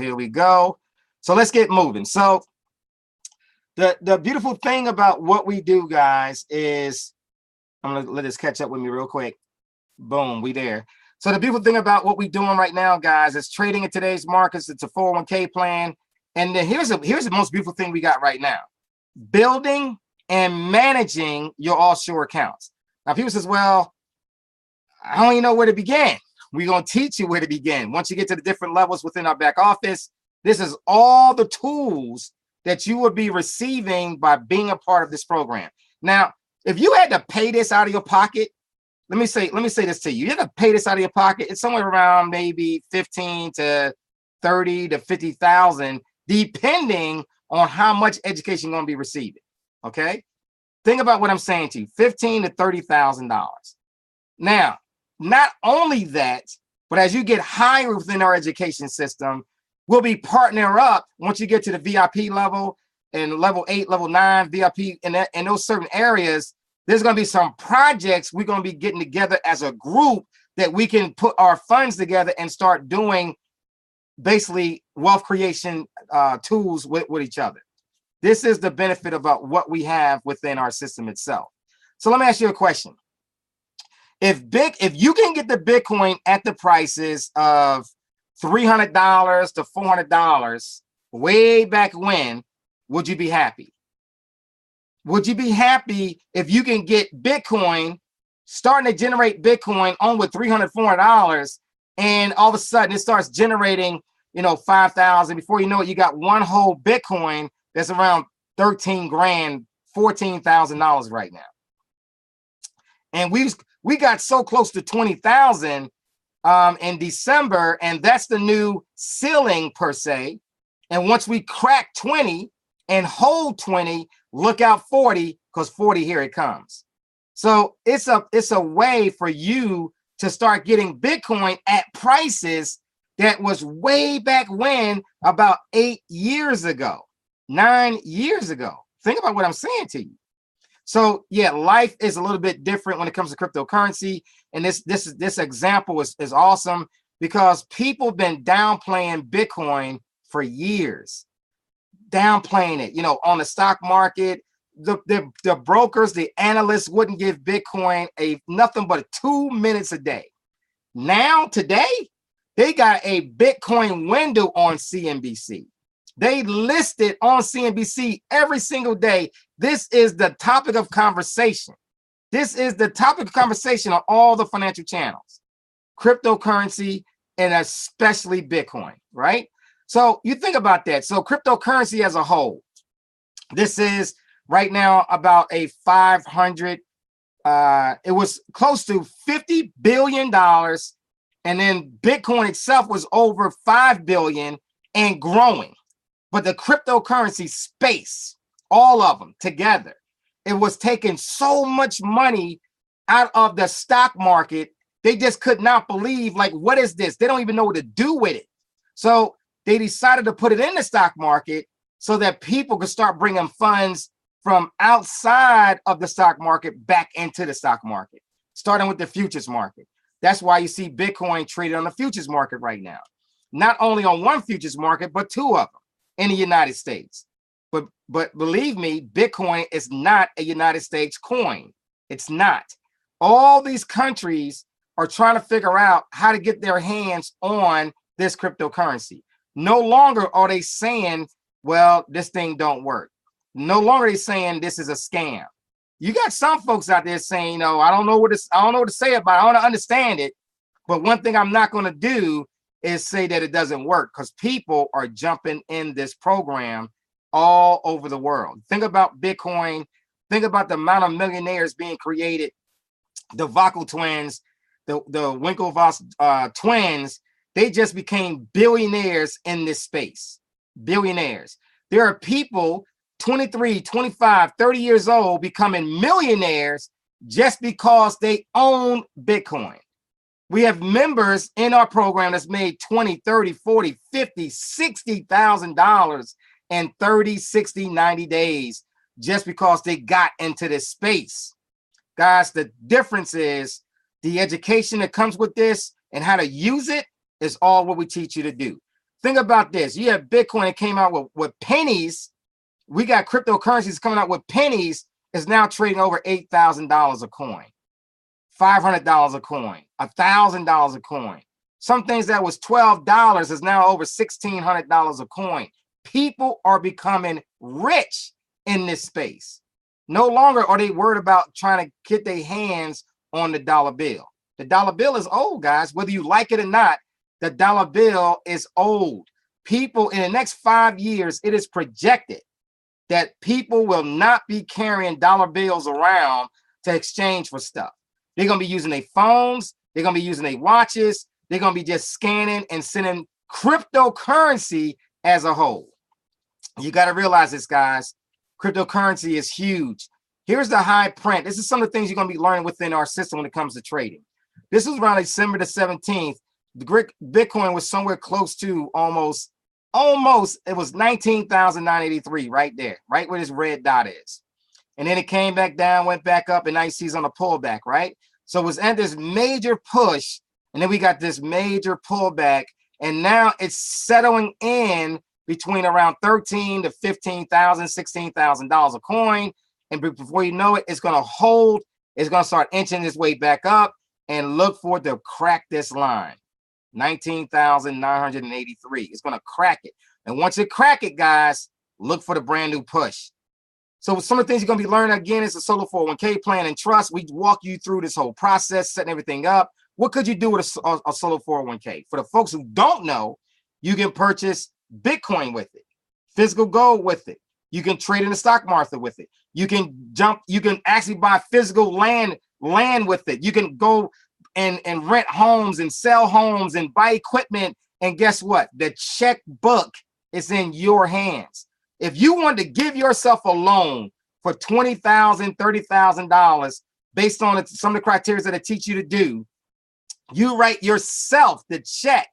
Here we go. So let's get moving. So the beautiful thing about what we do, guys, is I'm gonna let this catch up with me real quick. Boom, we there. So the beautiful thing about what we're doing right now, guys, is trading in today's markets. It's a 401k plan. And then here's the most beautiful thing we got right now: building and managing your offshore accounts. Now, people says, well, I don't even know where to begin. We're going to teach you where to begin. Once you get to the different levels within our back office, this is all the tools that you would be receiving by being a part of this program. Now, if you had to pay this out of your pocket, let me say this to you. You have to pay this out of your pocket. It's somewhere around maybe 15 to 30 to 50,000, depending on how much education you're going to be receiving. Okay. Think about what I'm saying to you: $15,000 to $30,000. Now, not only that, but as you get higher within our education system, we'll be partner up once you get to the VIP level and level 8, level 9, VIP in those certain areas. There's going to be some projects we're going to be getting together as a group that we can put our funds together and start doing basically wealth creation tools with each other. This is the benefit about what we have within our system itself. So let me ask you a question. If you can get the Bitcoin at the prices of $300 to $400 way back when, would you be happy? Would you be happy if you can get Bitcoin, starting to generate Bitcoin on with $300, $400, and all of a sudden it starts generating, 5,000. Before you know it, you got one whole Bitcoin that's around 13 grand, $14,000 right now. And we got so close to 20,000 in December, and that's the new ceiling per se. And once we crack 20 and hold 20, look out 40, because 40, here it comes. So it's a way for you to start getting Bitcoin at prices that was way back when, about 8 years ago, 9 years ago. Think about what I'm saying to you. So yeah, life is a little bit different when it comes to cryptocurrency. And this example is awesome, because people have been downplaying Bitcoin for years, downplaying it. On the stock market, the brokers, the analysts wouldn't give Bitcoin nothing but 2 minutes a day. Now today, they got a Bitcoin window on CNBC. They list it on CNBC every single day. This is the topic of conversation. This is the topic of conversation on all the financial channels: cryptocurrency, and especially Bitcoin, right? So you think about that. So cryptocurrency as a whole, this is right now about a 500, it was close to $50 billion. And then Bitcoin itself was over 5 billion and growing. But the cryptocurrency space, all of them together, it was taking so much money out of the stock market. They just could not believe, like, what is this? They don't even know what to do with it. So they decided to put it in the stock market so that people could start bringing funds from outside of the stock market back into the stock market, starting with the futures market. That's why you see Bitcoin traded on the futures market right now. Not only on one futures market, but two of them in the United States. But believe me, Bitcoin is not a United States coin. It's not. All these countries are trying to figure out how to get their hands on this cryptocurrency. No longer are they saying, well, this thing don't work. No longer are they saying this is a scam. You got some folks out there saying, I don't know what to say about it. I don't understand it. But one thing I'm not going to do is say that it doesn't work, because people are jumping in this program all over the world. Think about Bitcoin. Think about the amount of millionaires being created. The Vaco twins, the Winklevoss twins, they just became billionaires in this space. Billionaires. There are people 23, 25, 30 years old becoming millionaires just because they own Bitcoin. We have members in our program that's made $20, $30, $40, $50, $60,000 in 30, 60, 90 days just because they got into this space. Guys, the difference is the education that comes with this and how to use it is all what we teach you to do. Think about this. You have Bitcoin that came out with pennies. We got cryptocurrencies coming out with pennies. Is now trading over $8,000 a coin, $500 a coin, $1,000 a coin. Some things that was $12 is now over $1,600 a coin. People are becoming rich in this space. No longer are they worried about trying to get their hands on the dollar bill. The dollar bill is old, guys. Whether you like it or not, the dollar bill is old. People in the next 5 years, it is projected that people will not be carrying dollar bills around to exchange for stuff. They're going to be using their phones. They're going to be using their watches. They're going to be just scanning and sending cryptocurrency as a whole. You got to realize this, guys. Cryptocurrency is huge. Here's the high print. This is some of the things you're going to be learning within our system when it comes to trading. This was around December the 17th. The Bitcoin was somewhere close to almost, it was 19,983 right there, right where this red dot is. And then it came back down, went back up, and now you see it's on a pullback, right? So it was at this major push, and then we got this major pullback, and now it's settling in between around $13,000 to $15,000, $16,000 a coin. And before you know it, it's going to hold. It's going to start inching its way back up, and look for it to crack this line, 19,983. It's going to crack it. And once it crack it, guys, look for the brand new push. So some of the things you're going to be learning, again, is a solo 401k plan and trust. We walk you through this whole process, setting everything up. What could you do with a solo 401k? For the folks who don't know, you can purchase Bitcoin with it, physical gold with it. You can trade in the stock market with it. You can actually buy physical land with it. You can go and rent homes and sell homes and buy equipment. And guess what? The checkbook is in your hands. If you want to give yourself a loan for $20,000, $30,000 based on some of the criteria that I teach you to do, you write yourself the check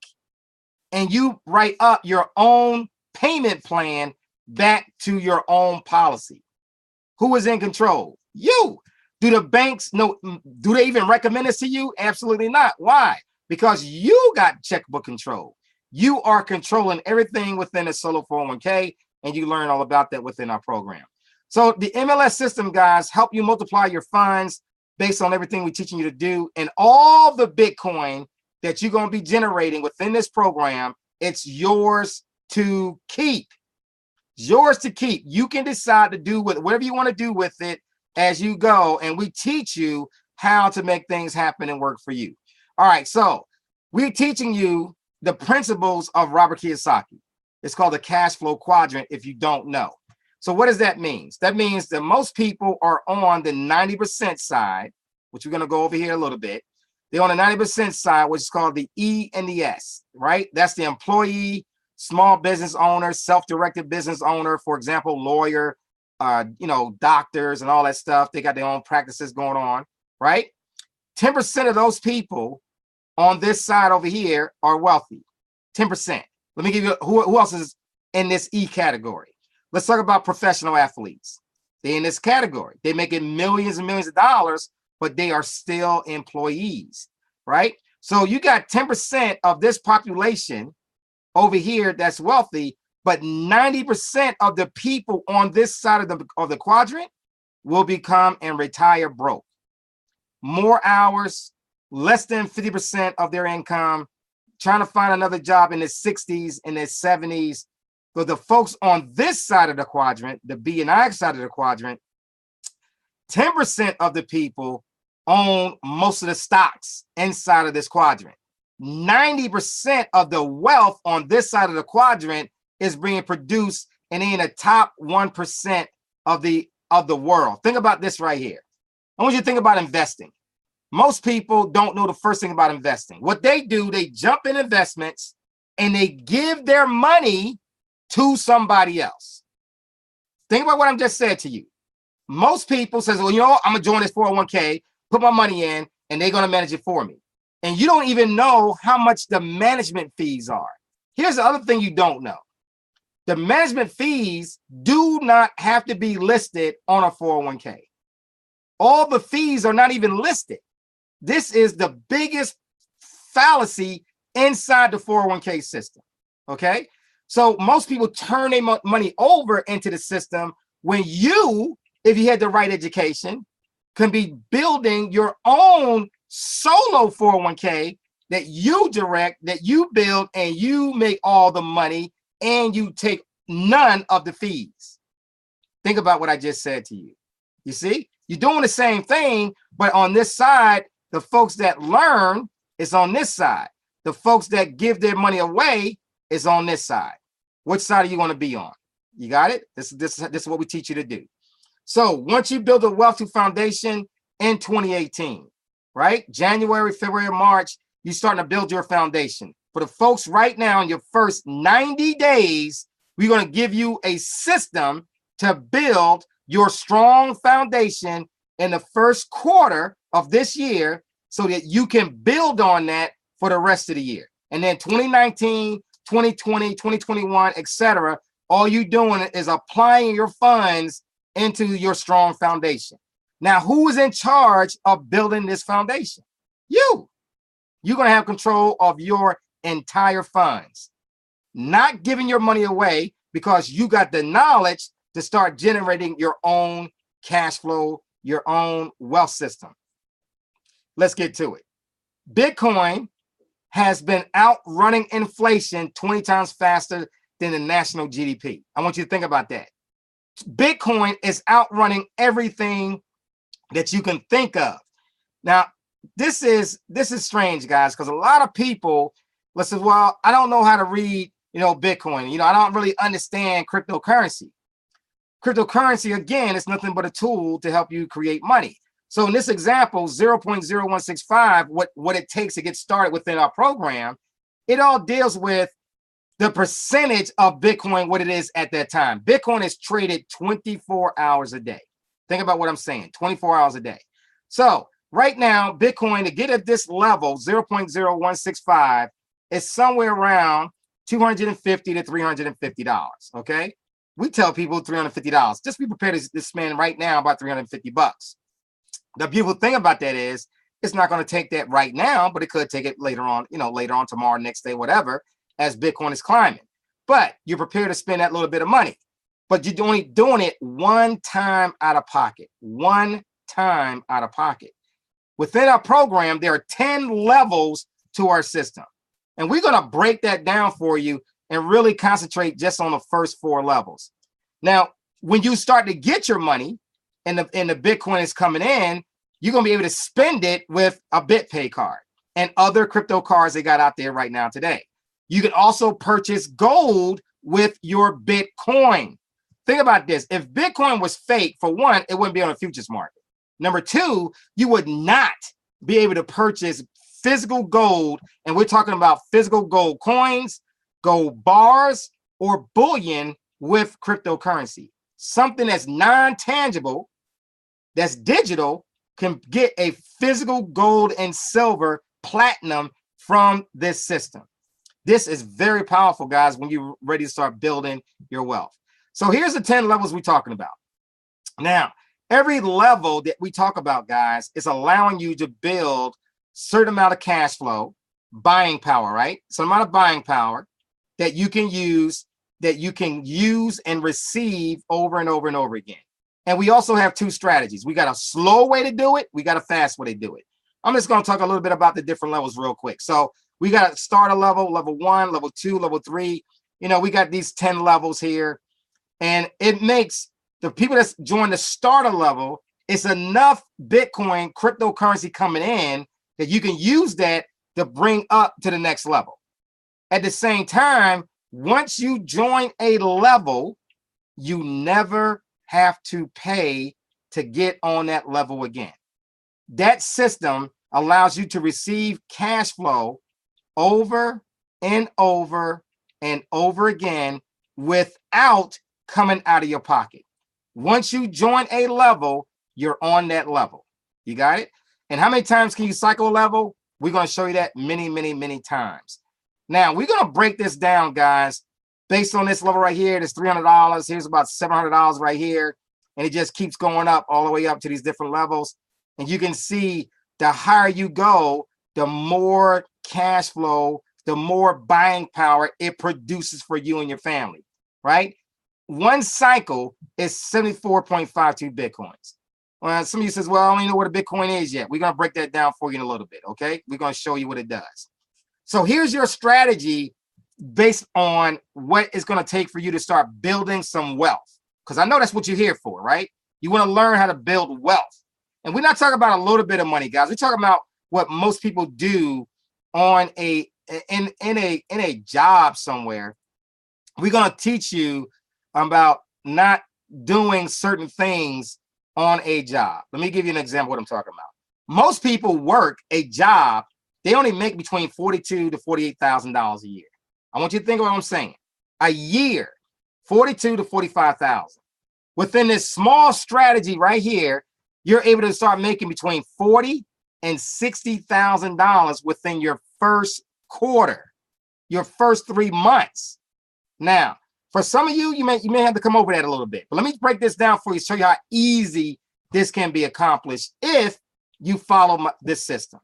and you write up your own payment plan back to your own policy. Who is in control? You. Do the banks know? Do they even recommend this to you? Absolutely not. Why? Because you got checkbook control. You are controlling everything within a solo 401k, and you learn all about that within our program. So the MLS system, guys, help you multiply your funds based on everything we're teaching you to do, and all the Bitcoin that you're going to be generating within this program, it's yours to keep. Yours to keep. You can decide to do with whatever you want to do with it as you go, and we teach you how to make things happen and work for you. All right, so we're teaching you the principles of Robert Kiyosaki. It's called the cash flow quadrant if you don't know. So what does that mean? That means that most people are on the 90% side, which we're going to go over here a little bit. They're on the 90% side, which is called the E and the S, right? That's the employee, small business owner, self-directed business owner, for example, lawyer, doctors and all that stuff. They got their own practices going on, right? 10% of those people on this side over here are wealthy. 10%. Let me give you who else is in this E category. Let's talk about professional athletes. They're in this category. They're making millions and millions of dollars, but they are still employees, right? So you got 10% of this population over here that's wealthy, but 90% of the people on this side of the quadrant will become and retire broke. More hours, less than 50% of their income, trying to find another job in their 60s and their 70s. So the folks on this side of the quadrant, the B and I side of the quadrant, 10% of the people own most of the stocks inside of this quadrant. 90% of the wealth on this side of the quadrant is being produced and in the top 1% of the world. Think about this right here. I want you to think about investing. Most people don't know the first thing about investing. What they do, they jump in investments and they give their money to somebody else. Think about what I just said to you. Most people says, well, you know what? I'm going to join this 401k, put my money in, and they're going to manage it for me. And you don't even know how much the management fees are. Here's the other thing you don't know. The management fees do not have to be listed on a 401k. All the fees are not even listed. This is the biggest fallacy inside the 401k system. Okay. So most people turn their money over into the system when you, if you had the right education, can be building your own solo 401k that you direct, that you build, and you make all the money and you take none of the fees. Think about what I just said to you. You see, you're doing the same thing, but on this side, the folks that learn is on this side. The folks that give their money away is on this side. Which side are you going to be on? You got it? This is what we teach you to do. So once you build a Wealth Foundation in 2018, right? January, February, March, you're starting to build your foundation. For the folks right now, in your first 90 days, we're going to give you a system to build your strong foundation in the first quarter of this year so that you can build on that for the rest of the year. And then 2019, 2020, 2021, etc. All you doing is applying your funds into your strong foundation. Now, who is in charge of building this foundation? You. You're going to have control of your entire funds, not giving your money away because you got the knowledge to start generating your own cash flow, your own wealth system. Let's get to it. Bitcoin has been outrunning inflation 20 times faster than the national GDP. I want you to think about that. Bitcoin is outrunning everything that you can think of. Now, this is strange, guys, because a lot of people, let's say, well, I don't know how to read, Bitcoin. I don't really understand cryptocurrency. Cryptocurrency, again, is nothing but a tool to help you create money. So in this example, 0.0165, what it takes to get started within our program, it all deals with the percentage of Bitcoin, what it is at that time. Bitcoin is traded 24 hours a day. Think about what I'm saying, 24 hours a day. So right now, Bitcoin, to get at this level, 0.0165, is somewhere around $250 to $350, okay? We tell people $350. Just be prepared to spend right now about $350. The beautiful thing about that is it's not going to take that right now, but it could take it later on, later on, tomorrow, next day, whatever, as Bitcoin is climbing. But you're prepared to spend that little bit of money. But you're only doing it one time out of pocket. One time out of pocket. Within our program, there are 10 levels to our system. And we're going to break that down for you and really concentrate just on the first 4 levels. Now, when you start to get your money and the Bitcoin is coming in, you're going to be able to spend it with a BitPay card and other crypto cards they got out there right now today. You can also purchase gold with your Bitcoin. Think about this. If Bitcoin was fake, for one, it wouldn't be on the futures market. Number 2, you would not be able to purchase physical gold. And we're talking about physical gold coins, gold bars, or bullion with cryptocurrency. Something that's non-tangible, that's digital, can get a physical gold and silver, platinum from this system. This is very powerful, guys, when you're ready to start building your wealth. So here's the 10 levels we're talking about. Now, every level that we talk about, guys, is allowing you to build a certain amount of cash flow, buying power, right? Some amount of buying power that you can use and receive over and over and over again. And we also have 2 strategies. We got a slow way to do it. We got a fast way to do it. I'm just going to talk a little bit about the different levels real quick. So we got a starter level, level 1, level 2, level 3. We got these 10 levels here. And it makes the people that join the starter level, it's enough Bitcoin cryptocurrency coming in that you can use that to bring up to the next level. At the same time, once you join a level, you never have to pay to get on that level again. That system allows you to receive cash flow over and over and over again without coming out of your pocket. Once you join a level, you're on that level. You got it? And how many times can you cycle a level? We're going to show you that many, many, many times. Now, we're going to break this down, guys, based on this level right here. There's $300. Here's about $700 right here. And it just keeps going up all the way up to these different levels. And you can see the higher you go, the more cash flow, the more buying power it produces for you and your family, right? One cycle is 74.52 Bitcoins. Well, some of you says, well, I don't even know what a Bitcoin is yet. We're going to break that down for you in a little bit, okay? We're going to show you what it does. So here's your strategy based on what it's going to take for you to start building some wealth. Because I know that's what you're here for, right? You want to learn how to build wealth. And we're not talking about a little bit of money, guys. We're talking about what most people do on in a job somewhere. We're going to teach you about not doing certain things on a job. Let me give you an example of what I'm talking about. Most people work a job, they only make between $42,000 to $48,000 a year. I want you to think of what I'm saying. A year, $42,000 to $45,000. Within this small strategy right here, you're able to start making between $40,000 and $60,000 within your first quarter, your first 3 months. Now, for some of you, you may have to come over that a little bit. But let me break this down for you, show you how easy this can be accomplished if you follow this system.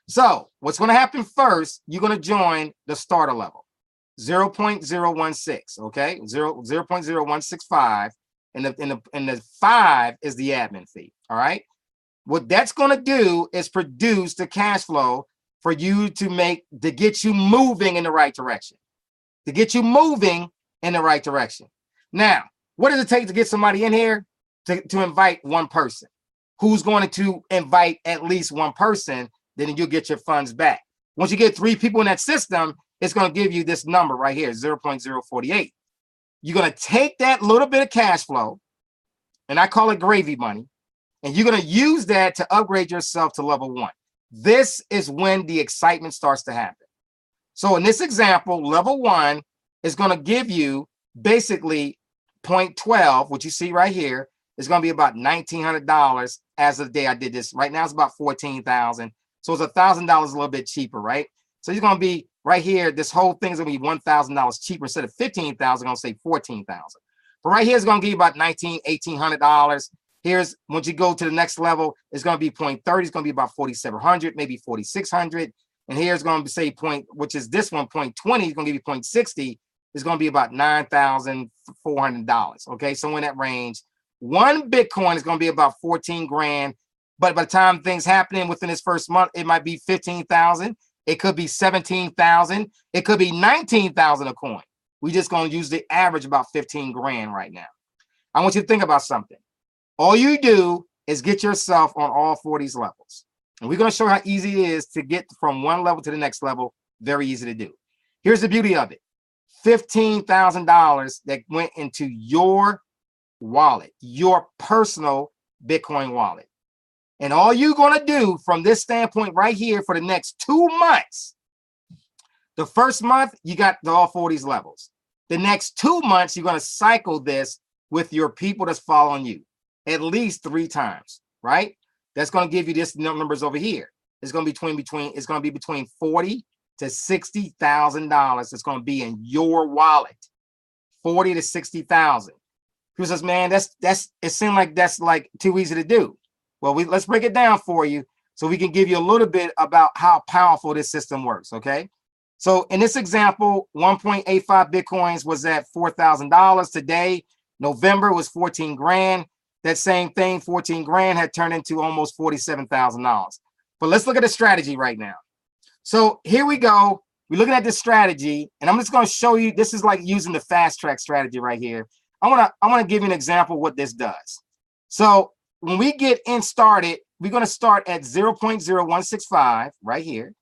So what's going to happen first, you're going to join the starter level, 0.016, okay? 0.0165, and the 5 is the admin fee, all right? What that's going to do is produce the cash flow for you to get you moving in the right direction, to get you moving in the right direction. Now, what does it take to get somebody in here? To invite one person. Who's going to invite at least one person, then you'll get your funds back. Once you get 3 people in that system, it's going to give you this number right here, 0.048. You're going to take that little bit of cash flow, and I call it gravy money, and you're going to use that to upgrade yourself to level 1. This is when the excitement starts to happen. So in this example, level 1 is going to give you basically 0.12, which you see right here, is going to be about $1,900 as of the day I did this. Right now it's about $14,000. So it's $1,000 a little bit cheaper, right? So it's going to be right here. This whole thing is going to be $1,000 cheaper. Instead of $15,000, I'm going to say $14,000. But right here is going to give you about $1,800. Here's, once you go to the next level, it's going to be 0.30. It's going to be about $4,700, maybe $4,600. And here's going to say which is this one, 0.20. It's going to give you 0.60. It's going to be about $9,400. Okay, so in that range, one Bitcoin is going to be about 14 grand. But by the time things happening within this first month, it might be 15,000. It could be 17,000. It could be 19,000 a coin. We just going to use the average about 15 grand right now. I want you to think about something. All you do is get yourself on all 4 of these levels. And we're going to show how easy it is to get from one level to the next level. Very easy to do. Here's the beauty of it. $15,000 that went into your wallet, your personal Bitcoin wallet. And all you're going to do from this standpoint right here for the next 2 months, the first month, you got all 4 of these levels. The next 2 months, you're going to cycle this with your people that's following you at least 3 times, right? That's going to give you this numbers over here. It's going to be between $40,000 to $60,000. It's going to be in your wallet, 40 to 60,000. Who says, man, it seems like that's like too easy to do. Well, let's break it down for you so we can give you a little bit about how powerful this system works, okay? So in this example, 1.85 Bitcoins was at $4,000. Today, November was 14 grand. That same thing, 14 grand, had turned into almost $47,000. But let's look at the strategy right now. So here we go. We're looking at this strategy, and I'm just going to show you. This is like using the fast track strategy right here. I want to give you an example of what this does. So when we get in started, we're going to start at 0.0165 right here.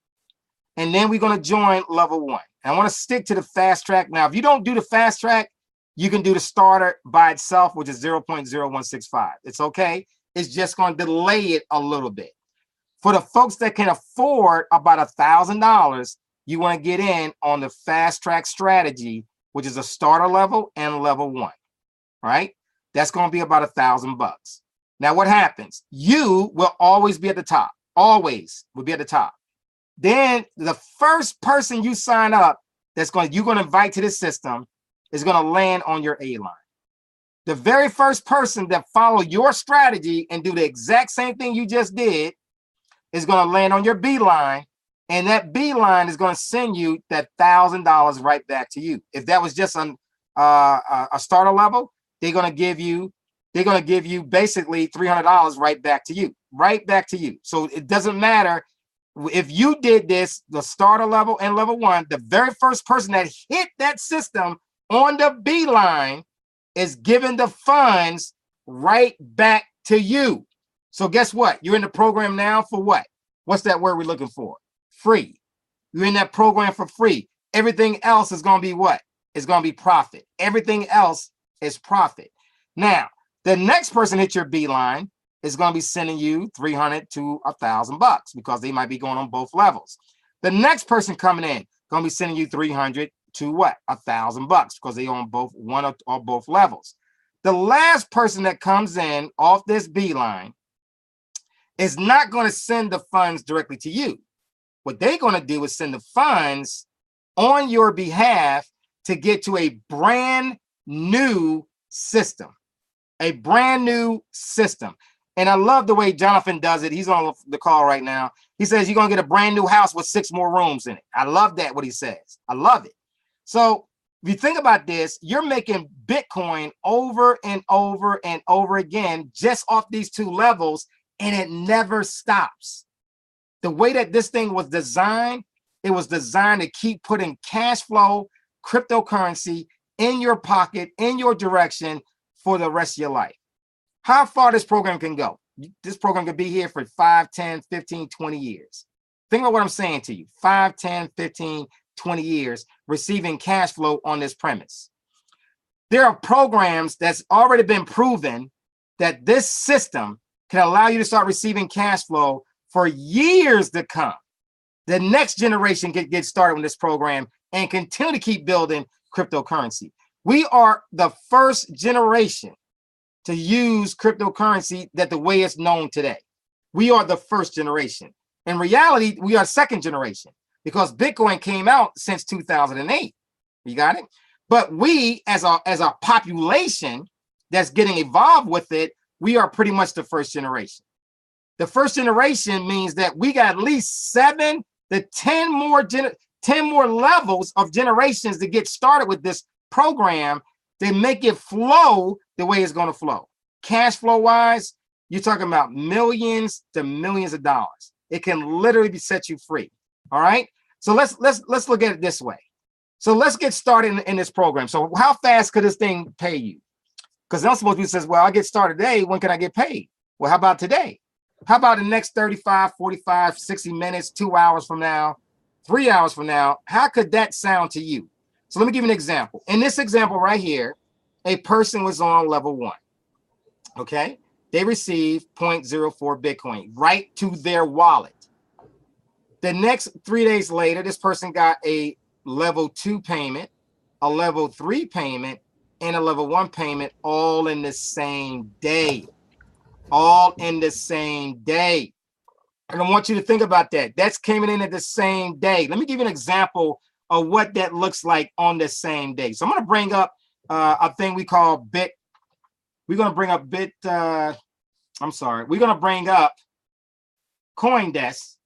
And then we're going to join level 1. And I want to stick to the fast track. Now, if you don't do the fast track, you can do the starter by itself, which is 0.0165. It's okay. It's just going to delay it a little bit. For the folks that can afford about $1,000, you want to get in on the fast track strategy, which is a starter level and level 1, right? That's going to be about $1,000. Now, what happens? You will always be at the top. Always will be at the top. Then the first person you sign up you're going to invite to this system is going to land on your A line. The very first person that follow your strategy and do the exact same thing you just did is going to land on your B line. And that Beeline is going to send you that $1,000 right back to you. If that was just on a starter level, they're going to give you basically $300 right back to you, So it doesn't matter if you did this, the starter level and level 1, the very first person that hit that system on the Beeline is given the funds right back to you. So guess what? You're in the program now for what? What's that word we're looking for? Free. You're in that program for free. Everything else is going to be what? It's going to be profit. Everything else is profit. Now, the next person hit your Beeline is going to be sending you $300 to $1,000 because they might be going on both levels. The next person coming in going to be sending you $300 to what? $1,000 because they on both one or both levels. The last person that comes in off this Beeline is not going to send the funds directly to you. What they're going to do is send the funds on your behalf to get to a brand new system. A brand new system. And I love the way Jonathan does it. He's on the call right now. He says you're going to get a brand new house with 6 more rooms in it. I love that, what he says. I love it. So if you think about this, you're making Bitcoin over and over and over again just off these 2 levels, and it never stops. The way that this thing was designed, it was designed to keep putting cash flow, cryptocurrency in your pocket, in your direction for the rest of your life. How far this program can go? This program could be here for 5, 10, 15, 20 years. Think about what I'm saying to you. 5, 10, 15, 20 years receiving cash flow on this premise. There are programs that's already been proven that this system can allow you to start receiving cash flow for years to come. The next generation can get started on this program and continue to keep building cryptocurrency. We are the first generation to use cryptocurrency that the way it's known today. We are the first generation. In reality, we are second generation because Bitcoin came out since 2008. You got it? But we, as a population that's getting involved with it, we are pretty much the first generation. The first generation means that we got at least 7 to 10 more levels of generations to get started with this program. They make it flow the way it's going to flow. Cash flow wise, you're talking about millions to millions of dollars. It can literally set you free. All right. So let's look at it this way. So let's get started in this program. So how fast could this thing pay you? Because I'm supposed to be says, well, I get started today. When can I get paid? Well, how about today? How about the next 35, 45, 60 minutes, 2 hours from now, 3 hours from now? How could that sound to you? So let me give you an example. In this example right here, a person was on level 1. Okay. They received 0.04 Bitcoin right to their wallet. The next 3 days later, this person got a level 2 payment, a level 3 payment, and a level 1 payment all in the same day. All in the same day. And I want you to think about that. That's coming in at the same day. Let me give you an example of what that looks like on the same day. So I'm going to bring up a thing we call Bit. We're going to bring up we're going to bring up CoinDesk.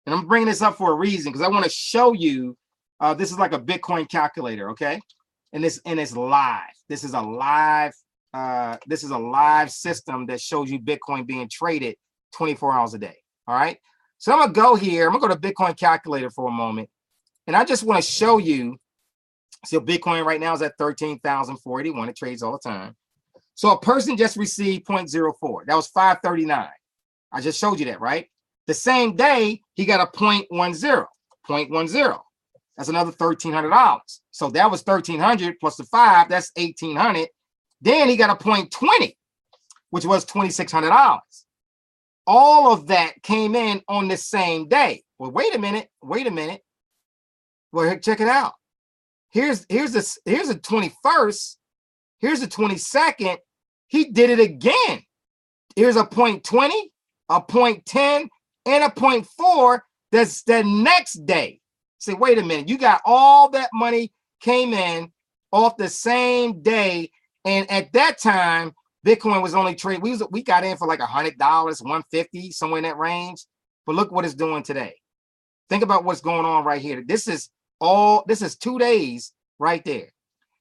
And I'm bringing this up for a reason because I want to show you this is like a Bitcoin calculator, okay? And it's live. This is a live system that shows you Bitcoin being traded 24 hours a day. All right. So I'm gonna go here. I'm gonna go to Bitcoin calculator for a moment, and I just want to show you. So Bitcoin right now is at 13,481. It trades all the time. So a person just received 0.04. That was 539. I just showed you that, right? The same day he got a 0.10. 0.10. That's another $1,300. So that was 1,300 plus the 5. That's 1,800. Then he got a 0.20, which was $2,600. All of that came in on the same day. Well, wait a minute. Well, check it out. Here's the 21st. Here's the 22nd. He did it again. Here's a 0.20, a 0.10, and a 0.4. That's the next day. Say, wait a minute. You got all that money came in off the same day. And at that time, Bitcoin was only trading. We got in for like $100, $150, somewhere in that range. But look what it's doing today. Think about what's going on right here. This is 2 days right there.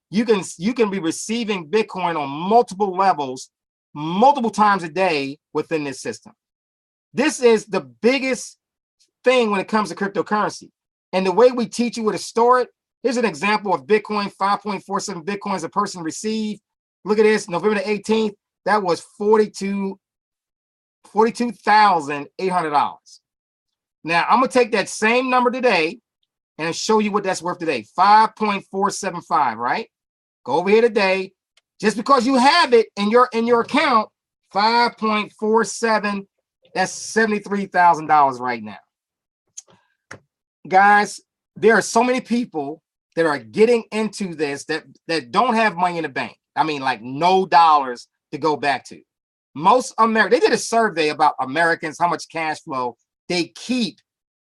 You can be receiving Bitcoin on multiple levels, multiple times a day within this system. This is the biggest thing when it comes to cryptocurrency. And the way we teach you where to store it, here's an example of Bitcoin, 5.47 Bitcoins a person received. Look at this, November the 18th, that was $42,800. Now, I'm gonna take that same number today and show you what that's worth today, 5.475, right? Go over here today. Just because you have it in your account, 5.47, that's $73,000 right now. Guys, there are so many people that are getting into this that don't have money in the bank. I mean, like no dollars to go back to. Most Americans, they did a survey about Americans, how much cash flow they keep,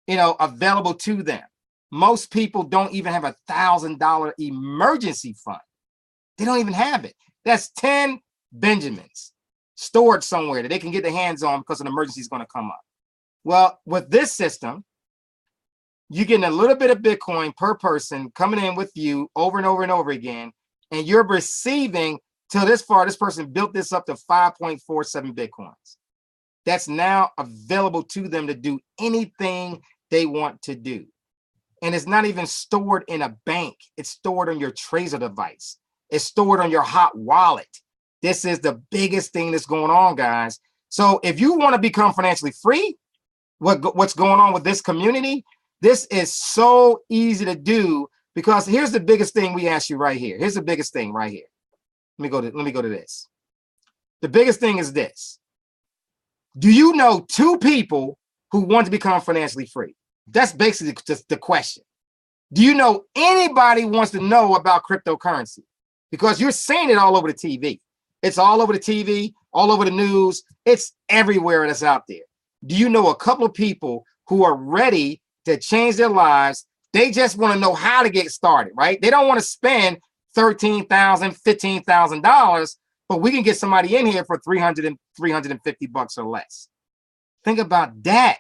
available to them. Most people don't even have $1,000 emergency fund. They don't even have it. That's 10 Benjamins stored somewhere that they can get their hands on because an emergency is going to come up. Well, with this system, you're getting a little bit of Bitcoin per person coming in with you over and over and over again, and you're receiving till this far. This person built this up to 5.47 Bitcoins. That's now available to them to do anything they want to do. And it's not even stored in a bank. It's stored on your Trezor device. It's stored on your hot wallet. This is the biggest thing that's going on, guys. So if you want to become financially free, what's going on with this community, this is so easy to do, because here's the biggest thing we ask you right here. Here's the biggest thing right here. Let me go to this. The biggest thing is this. Do you know 2 people who want to become financially free? That's basically just the question. Do you know anybody wants to know about cryptocurrency? Because you're seeing it all over the TV. It's all over the TV, all over the news. It's everywhere that's out there. Do you know a couple of people who are ready to change their lives? They just want to know how to get started, right? They don't want to spend $13,000, $15,000, but we can get somebody in here for $300 and $350 or less. Think about that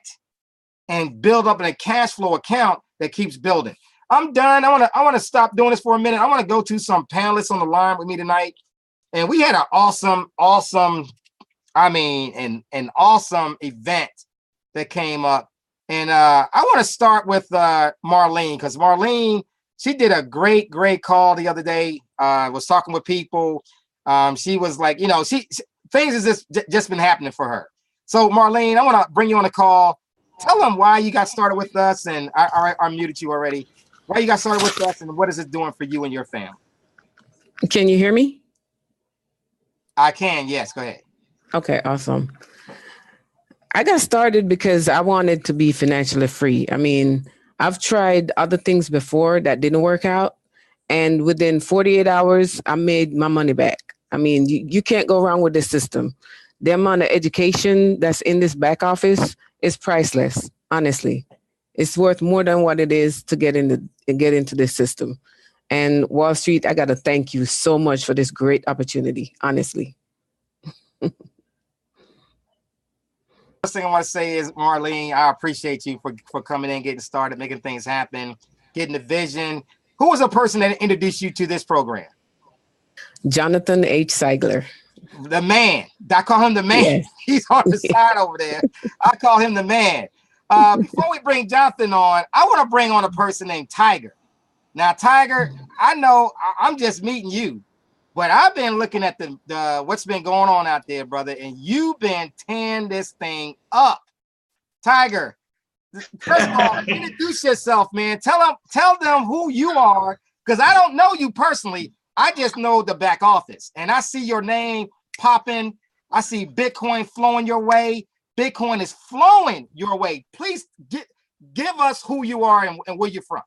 and build up in a cash flow account that keeps building. I'm done. I want to stop doing this for a minute. I want to go to some panelists on the line with me tonight. And we had an awesome event that came up. And I want to start with Marlene, because Marlene, she did a great call the other day. Was talking with people. She was like, things has just been happening for her. So Marlene, I want to bring you on the call. Tell them why you got started with us, and I muted you already. Why you got started with us, and what is it doing for you and your family? Can you hear me? I can, yes, go ahead. Okay, awesome. I got started because I wanted to be financially free. I mean, I've tried other things before that didn't work out, and within 48 hours, I made my money back. I mean, you can't go wrong with this system. The amount of education that's in this back office is priceless, honestly. It's worth more than what it is to get into this system. And Wall Street, I got to thank you so much for this great opportunity, honestly. First thing I want to say is, Marlene, I appreciate you for coming in, getting started, making things happen, getting the vision. Who was the person that introduced you to this program? Jonathan H. Seigler. The man. I call him the man. Yes. He's on the side over there. I call him the man. Before we bring Jonathan on, I want to bring on a person named Tiger. Now, Tiger, I know I'm just meeting you, but I've been looking at the what's been going on out there, brother, and you've been tearing this thing up. Tiger, first of all, introduce yourself, man. Tell them who you are, because I don't know you personally. I just know the back office, and I see your name popping. I see Bitcoin flowing your way. Bitcoin is flowing your way. Please give us who you are and where you're from.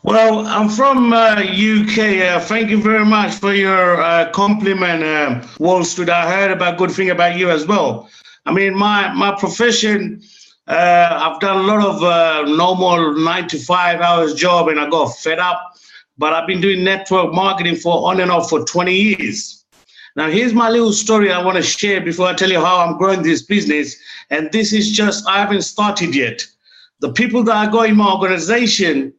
Well, I'm from UK. Thank you very much for your compliment, Wall Street. I heard about good thing about you as well. I mean, my profession, I've done a lot of normal 9 to 5 hours job, and I got fed up. But I've been doing network marketing for on and off for 20 years. Now, here's my little story I want to share before I tell you how I'm growing this business. And this is just, I haven't started yet. the people that I got in my organization,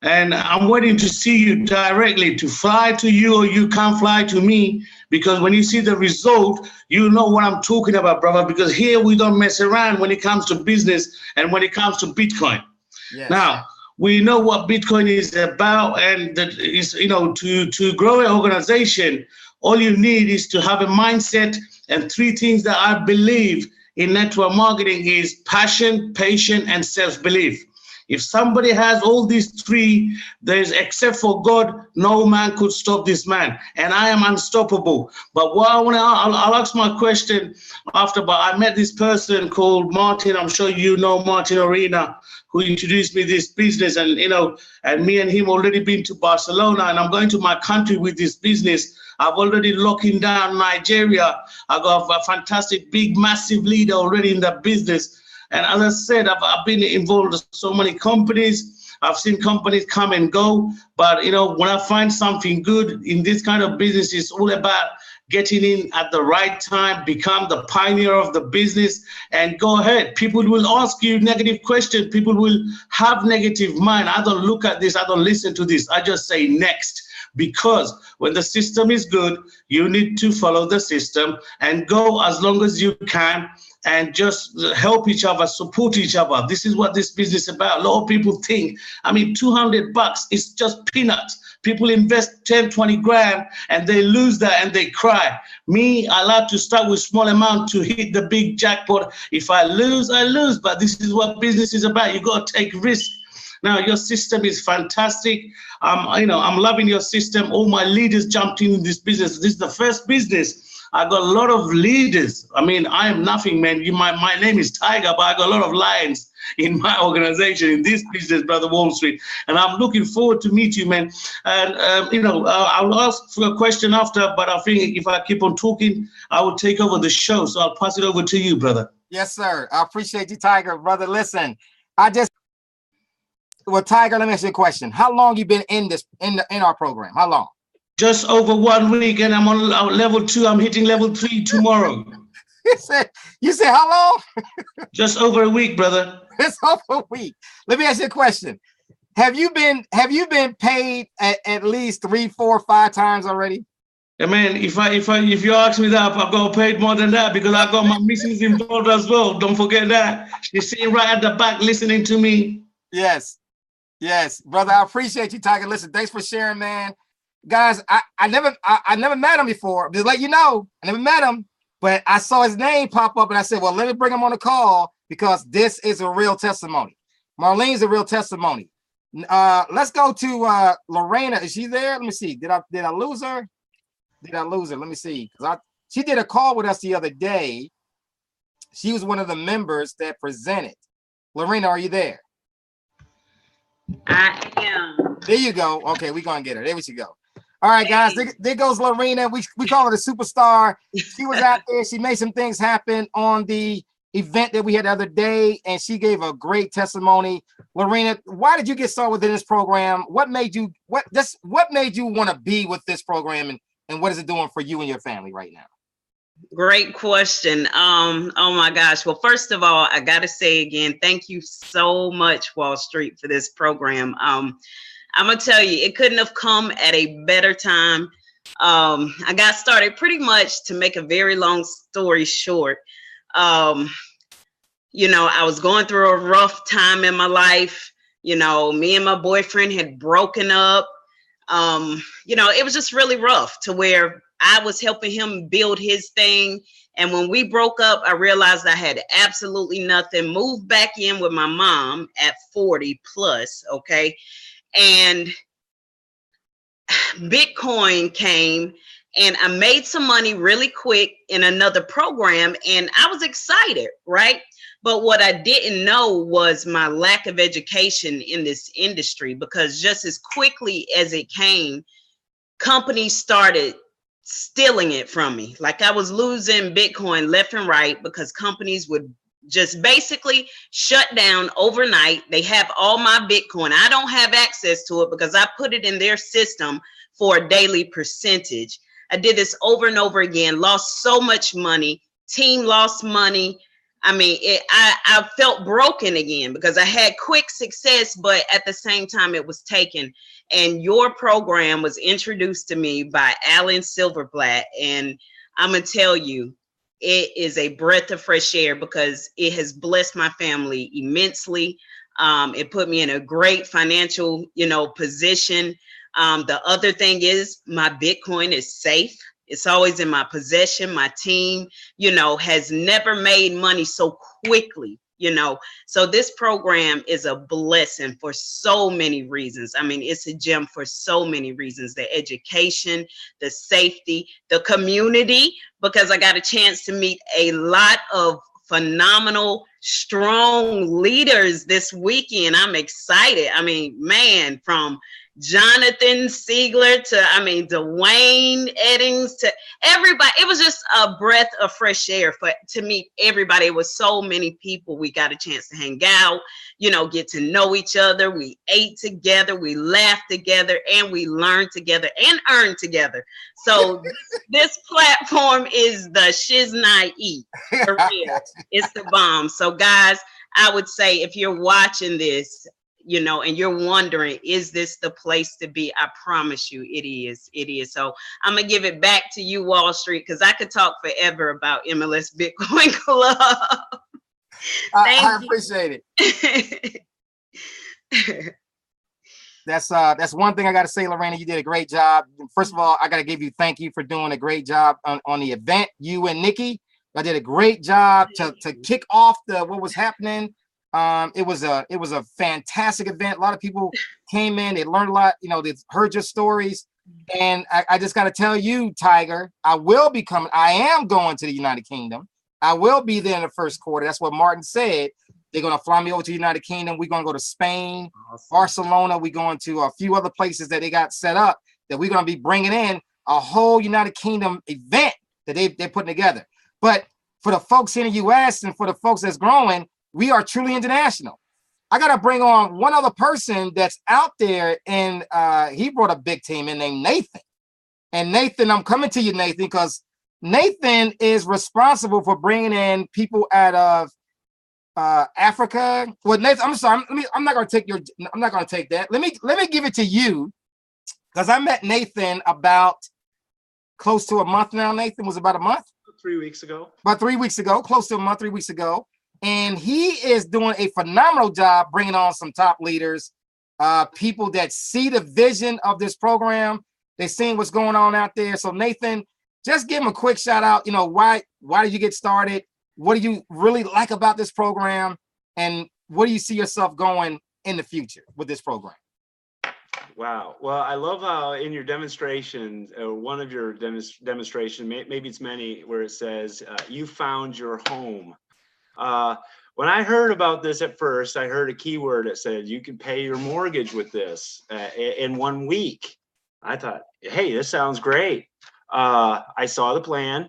and I'm waiting to see you directly, to fly to you, or you can't fly to me, because when you see the result, you know what I'm talking about, brother, because here we don't mess around when it comes to business and when it comes to Bitcoin. Yes. Now, we know what Bitcoin is about, and that is, you know, to grow an organization, all you need is to have a mindset, and three things that I believe in network marketing is passion, patience, and self-belief. If somebody has all these three, there's, except for God, no man could stop this man, and I am unstoppable. But what I want to, I'll ask my question after. But I met this person called Martin. I'm sure you know Martin Arena, who introduced me this business, and you know, and me and him already been to Barcelona, and I'm going to my country with this business. I've already locking down Nigeria. I got a fantastic, big, massive leader already in that business. And as I said, I've been involved in so many companies. I've seen companies come and go. But, you know, when I find something good in this kind of business, it's all about getting in at the right time, become the pioneer of the business, and go ahead. People will ask you negative questions. People will have negative mind. I don't look at this. I don't listen to this. I just say next. Because when the system is good, you need to follow the system and go as long as you can, and just help each other, support each other. This is what this business is about. A lot of people think, I mean, $200 is just peanuts. People invest 10, 20 grand and they lose that and they cry. Me, I like to start with small amount to hit the big jackpot. If I lose, I lose. But this is what business is about. You got to take risks. Now, your system is fantastic. You know, I'm loving your system. All my leaders jumped in this business. This is the first business. I got a lot of leaders. I mean, I am nothing, man. My name is Tiger, but I got a lot of lions in my organization, in this business, Brother Wall Street. And I'm looking forward to meet you, man. And, you know, I'll ask for a question after, but I think if I keep on talking, I will take over the show. So I'll pass it over to you, brother. Yes, sir. I appreciate you, Tiger. Brother, listen, well, Tiger, let me ask you a question. How long you been in this, in our program? How long? Just over 1 week, and I'm on level 2. I'm hitting level 3 tomorrow. You said how long? Just over a week, brother. It's over a week. Let me ask you a question. Have you been paid at least 3, 4, 5 times already? Yeah, man, if you ask me that, I've got paid more than that, because I got my missus involved as well. Don't forget that. She's sitting right at the back listening to me. Yes. Yes, brother. I appreciate you, Tiger. Listen, thanks for sharing, man. Guys, I never met him before. Just let you know, I never met him, but I saw his name pop up and I said, well, let me bring him on the call because this is a real testimony. Marlene's a real testimony. Let's go to Lorena. Is she there? Let me see. Did I lose her? Did I lose her? Let me see. She did a call with us the other day. She was one of the members that presented. Lorena, are you there? I am. There you go. Okay, we're gonna get her. There we go. All right, guys. There goes Lorena. We call her the superstar. She was out there. She made some things happen on the event that we had the other day, and she gave a great testimony. Lorena, why did you get started within this program? What made you want to be with this program, and what is it doing for you and your family right now? Great question. Oh my gosh. Well, first of all, I got to say again, thank you so much, Wall Street, for this program. I'm going to tell you, it couldn't have come at a better time. I got started pretty much, to make a very long story short. You know, I was going through a rough time in my life. You know, me and my boyfriend had broken up. You know, it was just really rough, to where I was helping him build his thing. And when we broke up, I realized I had absolutely nothing. Moved back in with my mom at 40 plus. Okay. And Bitcoin came, and I made some money really quick in another program, and I was excited, right? But what I didn't know was my lack of education in this industry, because just as quickly as it came, companies started stealing it from me. Like, I was losing Bitcoin left and right because companies would just basically shut down overnight. They have all my Bitcoin. I don't have access to it because I put it in their system for a daily percentage. I did this over and over again, lost so much money. Team lost money. I mean, I felt broken again because I had quick success, but at the same time it was taken. And your program was introduced to me by Alan Silverblatt. And I'm going to tell you, it is a breath of fresh air because it has blessed my family immensely. It put me in a great financial, position. The other thing is my Bitcoin is safe. It's always in my possession. My team, has never made money so quickly, So this program is a blessing for so many reasons. I mean, it's a gem for so many reasons. The education, the safety, the community, because I got a chance to meet a lot of phenomenal, strong leaders this weekend. I'm excited. I mean, man, from Jonathan Siegler to, Dwayne Eddings to everybody. It was just a breath of fresh air to meet everybody. It was so many people. We got a chance to hang out, get to know each other. We ate together, we laughed together, and we learned together and earned together. So this platform is the shiznai for real. It's the bomb. So guys, I would say if you're watching this, and you're wondering, is this the place to be? I promise you it is. It is. So I'm going to give it back to you, Wall Street, because I could talk forever about MLS Bitcoin Club. I appreciate it. That's one thing I got to say, Lorena. You did a great job. First of all, I got to give you thank you for doing a great job on the event. You and Nikki, I did a great job to kick off what was happening. It was a fantastic event. A lot of people came in, they learned a lot, they heard your stories. And I just got to tell you, Tiger, I am going to the United Kingdom. I will be there in the first quarter. That's what Martin said. They're going to fly me over to the United Kingdom. We're going to go to Spain, awesome. Barcelona. We're going to a few other places that they got set up that we're going to be bringing in a whole United Kingdom event that they're putting together. But for the folks in the U.S. and for the folks that's growing, we are truly international. I got to bring on one other person that's out there, and he brought a big team in named Nathan. And Nathan, I'm coming to you, Nathan, because Nathan is responsible for bringing in people out of Africa. Well, Nathan, I'm sorry. I'm not going to take that. Let me give it to you, because I met Nathan about close to a month now. Nathan was about a month. 3 weeks ago. About 3 weeks ago, close to a month, 3 weeks ago. And he is doing a phenomenal job bringing on some top leaders, people that see the vision of this program. They're seeing what's going on out there. So Nathan, just give him a quick shout out. Why did you get started? What do you really like about this program? And where do you see yourself going in the future with this program? Wow. Well, I love how in your demonstration, one of your demonstration, maybe it's many, where it says, you found your home. When I heard about this at first, I heard a keyword that said you can pay your mortgage with this in 1 week. I thought, hey, this sounds great. I saw the plan.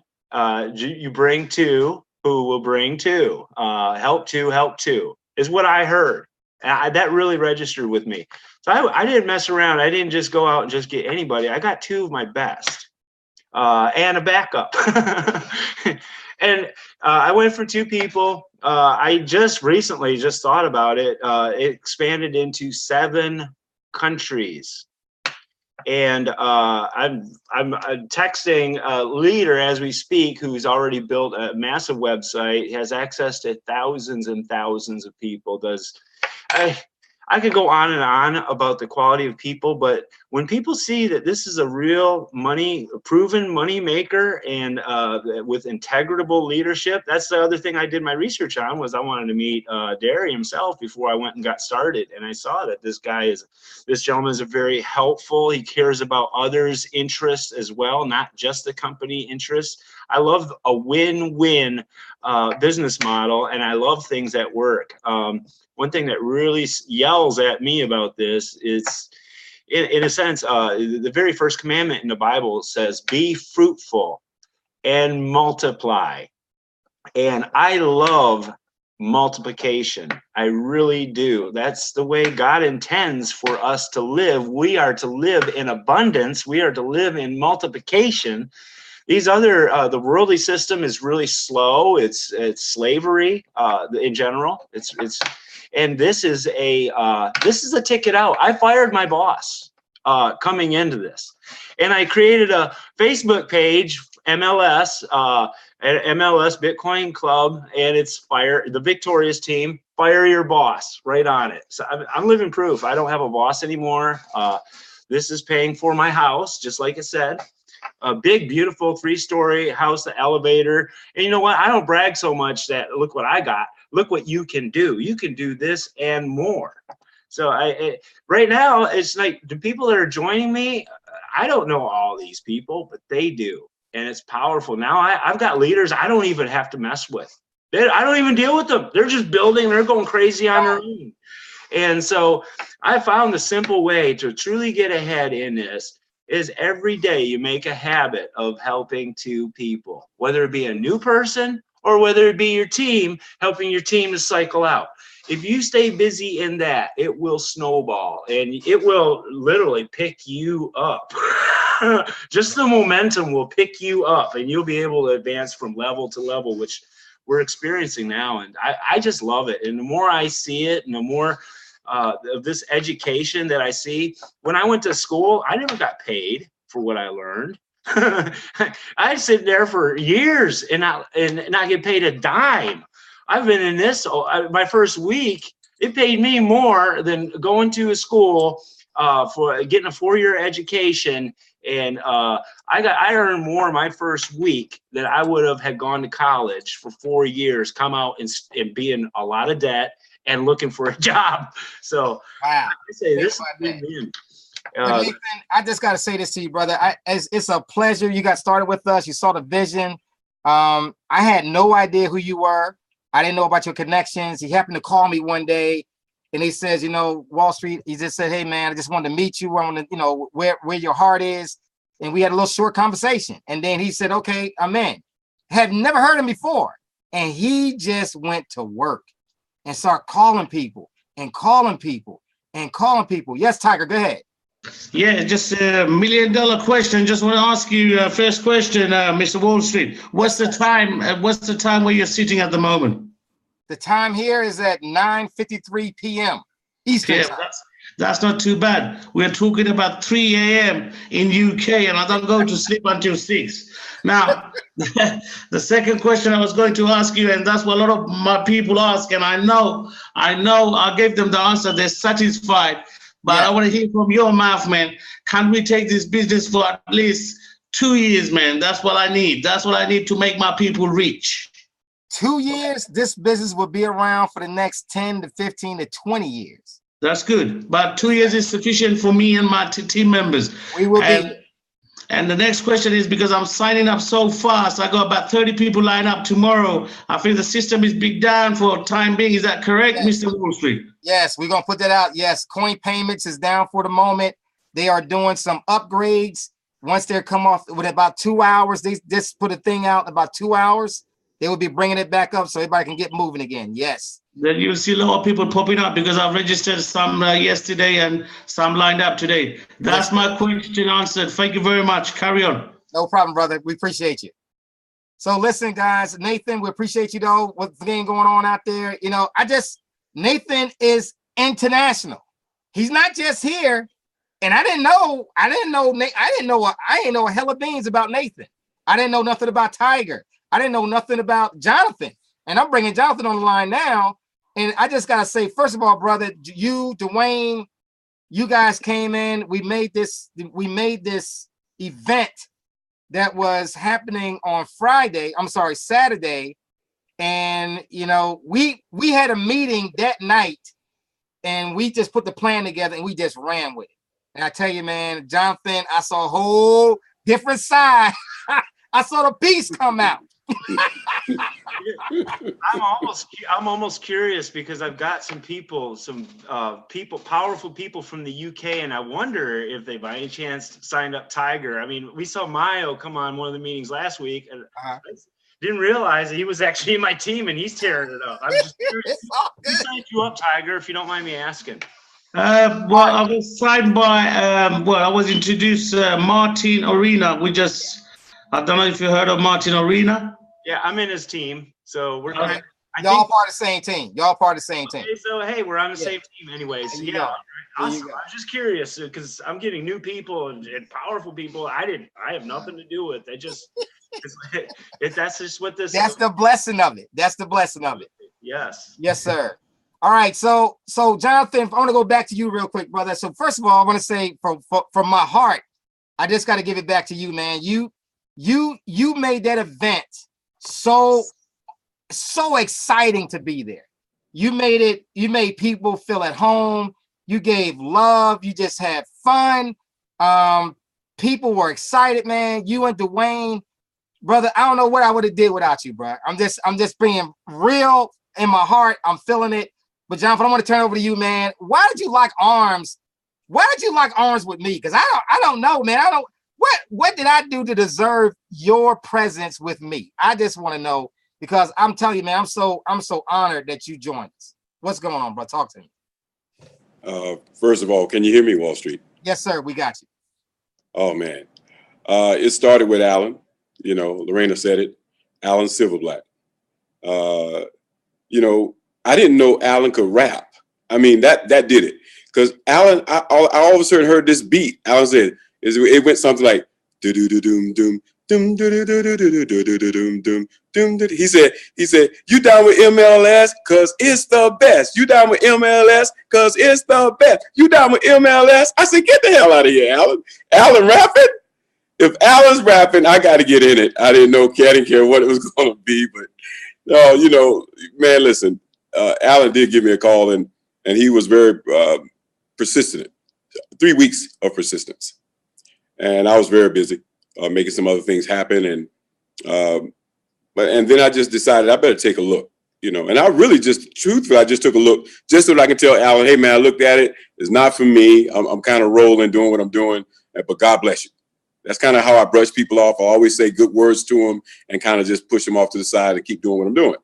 You bring two, who will bring two. Help two is what I heard. That really registered with me. So I didn't mess around. I didn't just go out and just get anybody. I got two of my best and a backup. And I went for two people. I just recently thought about it. It expanded into 7 countries. And I'm texting a leader as we speak who's already built a massive website, has access to thousands and thousands of people. I could go on and on about the quality of people, but when people see that this is a real proven money maker and with integratable leadership, that's the other thing I did my research on. Was I wanted to meet Derry himself before I went and got started, and I saw that this gentleman is very helpful. He cares about others' interests as well, not just the company interests. I love a win-win business model, and I love things that work. One thing that really yells at me about this is, in a sense, the very first commandment in the Bible says, be fruitful and multiply. And I love multiplication. I really do. That's the way God intends for us to live. We are to live in abundance. We are to live in multiplication. these other, the worldly system is really slow. It's slavery in general. And this is a ticket out. I fired my boss coming into this, and I created a Facebook page, MLS, MLS Bitcoin Club, and it's fire the victorious team. Fire your boss right on it. So I'm living proof. I don't have a boss anymore. This is paying for my house, just like it said. A big, beautiful 3-story house, the elevator. And you know what? I don't brag so much that look what I got. Look what you can do. You can do this and more. So right now, it's like the people that are joining me, I don't know all these people, but they do. And it's powerful. Now I've got leaders I don't even have to mess with. I don't even deal with them. They're just building. They're going crazy on their own. And so I found the simple way to truly get ahead in this is every day you make a habit of helping 2 people, whether it be a new person or whether it be your team, helping your team to cycle out. If you stay busy in that, it will snowball and it will literally pick you up. Just the momentum will pick you up and you'll be able to advance from level to level, which we're experiencing now. And I just love it. And the more I see it and the more of this education that I see, when I went to school, I never got paid for what I learned. I'd sit there for years and not get paid a dime. I've been in this, my first week, it paid me more than going to a school for getting a 4-year education. And I earned more my first week than I would have had gone to college for 4 years, come out and be in a lot of debt and looking for a job. So wow. I say this is win-win. Nathan, I just got to say this to you, brother. It's a pleasure. You got started with us. You saw the vision. I had no idea who you were. I didn't know about your connections. He happened to call me one day and he says, you know, Wall Street, he just said, hey man, I just wanted to meet you. I want to, you know, where your heart is. And we had a little short conversation. And then he said, okay, I'm in. Have never heard him before. And he just went to work and started calling people and calling people and calling people. Yes, Tiger, go ahead. Yeah, just a $1 million question. Just want to ask you first question, Mr. Wall Street. What's the time? What's the time where you're sitting at the moment? The time here is at 9:53 p.m. Eastern time. That's not too bad. We're talking about 3 a.m. in UK, and I don't go to sleep until 6. Now, the second question I was going to ask you, and that's what a lot of my people ask, and I know I gave them the answer. They're satisfied. But I want to hear from your mouth, man. Can we take this business for at least 2 years, man? That's what I need. That's what I need to make my people rich. 2 years, this business will be around for the next 10 to 15 to 20 years. That's good. But 2 years is sufficient for me and my team members. We will be. And the next question is, because I'm signing up so fast, I got about 30 people lined up tomorrow. I think the system is big down for time being. Is that correct, yes. Mr. Wall Street? Yes, we're going to put that out. Yes, coin payments is down for the moment. They are doing some upgrades. Once they come off with about 2 hours, they just put a thing out about 2 hours. They will be bringing it back up so everybody can get moving again. Yes. Then you'll see a lot of people popping up because I've registered some yesterday and some lined up today. That's my question answered. Thank you very much. Carry on. No problem, brother. We appreciate you. So listen, guys, Nathan, we appreciate you though. What's the game going on out there? You know, Nathan is international. He's not just here. And I didn't know a hell of beans about Nathan. I didn't know nothing about Tiger. I didn't know nothing about Jonathan. And I'm bringing Jonathan on the line now. And I just got to say, first of all, brother, you, Dwayne, you guys came in. We made this event that was happening on Saturday. And, you know, we had a meeting that night and we just put the plan together and we just ran with it. And I tell you, man, Jonathan, I saw a whole different side. I saw the beast come out. I'm almost curious because I've got some powerful people from the UK, and I wonder if they by any chance signed up Tiger. I mean, we saw Mayo come on one of the meetings last week, and I didn't realize that he was actually in my team, and he's tearing it up. I'm just curious. Who signed you up, Tiger, if you don't mind me asking? Well, I was signed by, I was introduced Martin Arena. I don't know if you heard of Martin Arena. Yeah, I'm in his team, so we're Okay. I Y'all think, part of the same team. Y'all part of the same team. okay, so hey, we're on the Yeah. same team anyways. There you Yeah, go. There you awesome. go. I'm just curious because I'm getting new people and powerful people. I have nothing to do with. That's just what this. That's the blessing of it. That's the blessing of it. Yes. Yes, sir. All right. So Jonathan, I want to go back to you real quick, brother. So first of all, I want to say from my heart, I just got to give it back to you, man. You made that event so exciting to be there. You made people feel at home. You gave love. You just had fun. People were excited, man. You and Dwayne, brother, I don't know what I would have did without you, bro. I'm just being real in my heart. I'm feeling it. But Jonathan, I want to turn over to you, man. Why did you lock arms? Why did you lock arms with me? Because I don't know, man. What did I do to deserve your presence with me? I just want to know, because I'm telling you, man, I'm so honored that you joined us. What's going on, bro? Talk to me. First of all, can you hear me, Wall Street? Yes, sir. We got you. Oh, man. It started with Alan. You know, Lorena said it. Alan Silverblatt. You know, I didn't know Alan could rap. I mean, that did it. Because Alan, I all of a sudden heard this beat. Alan said, it went something like, do do do doom doom. Doom, do, do, do, do, do, do, do, do, doom, doom, doom, doom. He said, you down with MLS? Cause it's the best. You down with MLS? Cause it's the best. You down with MLS? I said, get the hell out of here, Alan. Alan rapping? If Alan's rapping, I got to get in it. I didn't care what it was going to be, but you know, man, listen, Alan did give me a call and he was very persistent. 3 weeks of persistence. And I was very busy. Making some other things happen, and then I just decided I better take a look, you know. And I really truthfully, I just took a look just so that I can tell Alan, hey man, I looked at it. It's not for me. I'm kind of rolling, doing what I'm doing, but God bless you. That's kind of how I brush people off. I always say good words to them and kind of just push them off to the side and keep doing what I'm doing.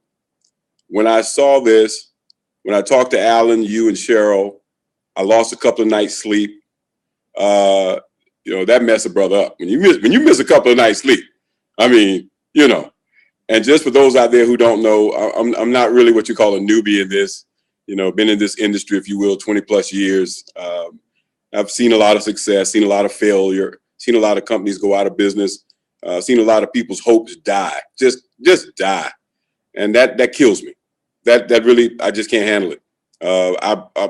When I saw this, when I talked to Alan, you and Cheryl, I lost a couple of nights sleep. You know, that messed a brother up. When you miss a couple of nights sleep, I mean, you know. And just for those out there who don't know, I'm not really what you call a newbie in this. You know, been in this industry, if you will, 20 plus years. I've seen a lot of success, seen a lot of failure, seen a lot of companies go out of business, seen a lot of people's hopes die, just die, and that kills me. That really, I just can't handle it.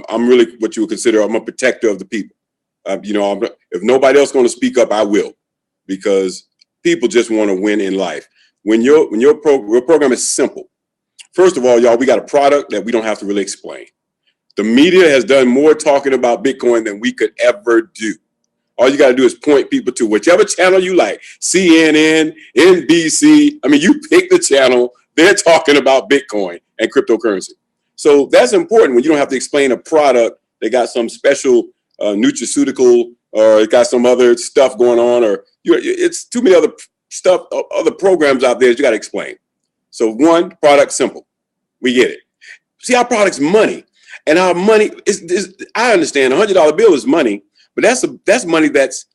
I'm really what you would consider. I'm a protector of the people. You know, if nobody else is going to speak up, I will, because people just want to win in life. When your program is simple, first of all, y'all, we got a product that we don't have to really explain. The media has done more talking about Bitcoin than we could ever do. All you got to do is point people to whichever channel you like, CNN, NBC. I mean, you pick the channel, they're talking about Bitcoin and cryptocurrency. So that's important when you don't have to explain a product. They got some special nutraceutical, or it got some other stuff going on, or it's too many other programs out there that you got to explain. So one, product simple, we get it. See, our product's money, and our money is I understand $100 bill is money, but that's money that's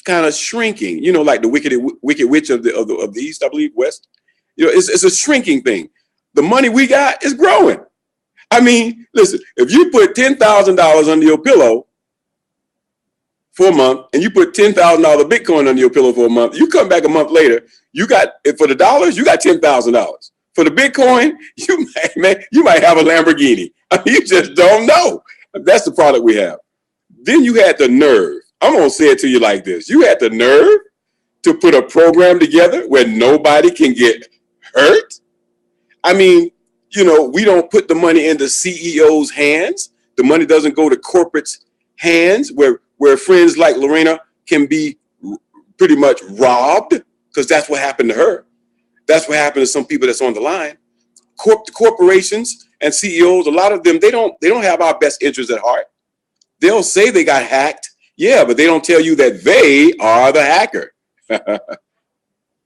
kind of shrinking. You know, like the wicked witch of the East, I believe, West. You know, it's a shrinking thing. The money we got is growing. I mean, listen, if you put $10,000 under your pillow for a month, and you put $10,000 Bitcoin under your pillow for a month, you come back a month later, you got, for the dollars, you got $10,000. For the Bitcoin, you might have a Lamborghini. I mean, you just don't know. That's the product we have. Then you had the nerve. I'm going to say it to you like this. You had the nerve to put a program together where nobody can get hurt. I mean, you know, we don't put the money in the CEO's hands. The money doesn't go to corporate's hands where friends like Lorena can be pretty much robbed, because that's what happened to her. That's what happened to some people that's on the line. Corporations and CEOs, a lot of them, they don't have our best interests at heart. They'll say they got hacked, yeah, but they don't tell you that they are the hacker.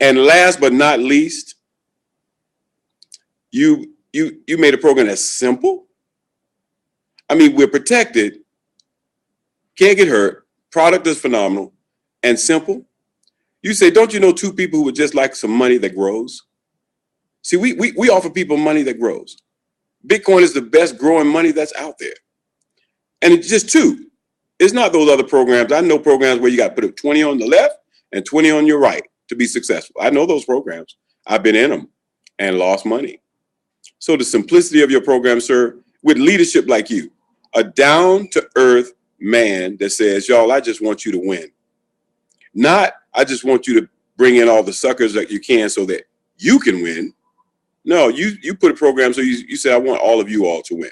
And last but not least, you made a program that's simple. I mean, we're protected, can't get hurt, product is phenomenal and simple. You say, don't you know two people who would just like some money that grows? See, we offer people money that grows. Bitcoin is the best growing money that's out there. And it's just two. It's not those other programs. I know programs where you got to put 20 on the left and 20 on your right to be successful. I know those programs. I've been in them and lost money. So the simplicity of your program, sir, with leadership like you, a down-to-earth man that says, y'all, I just want you to win. Not, I just want you to bring in all the suckers that you can so that you can win. No, you put a program so you say, I want all of you all to win.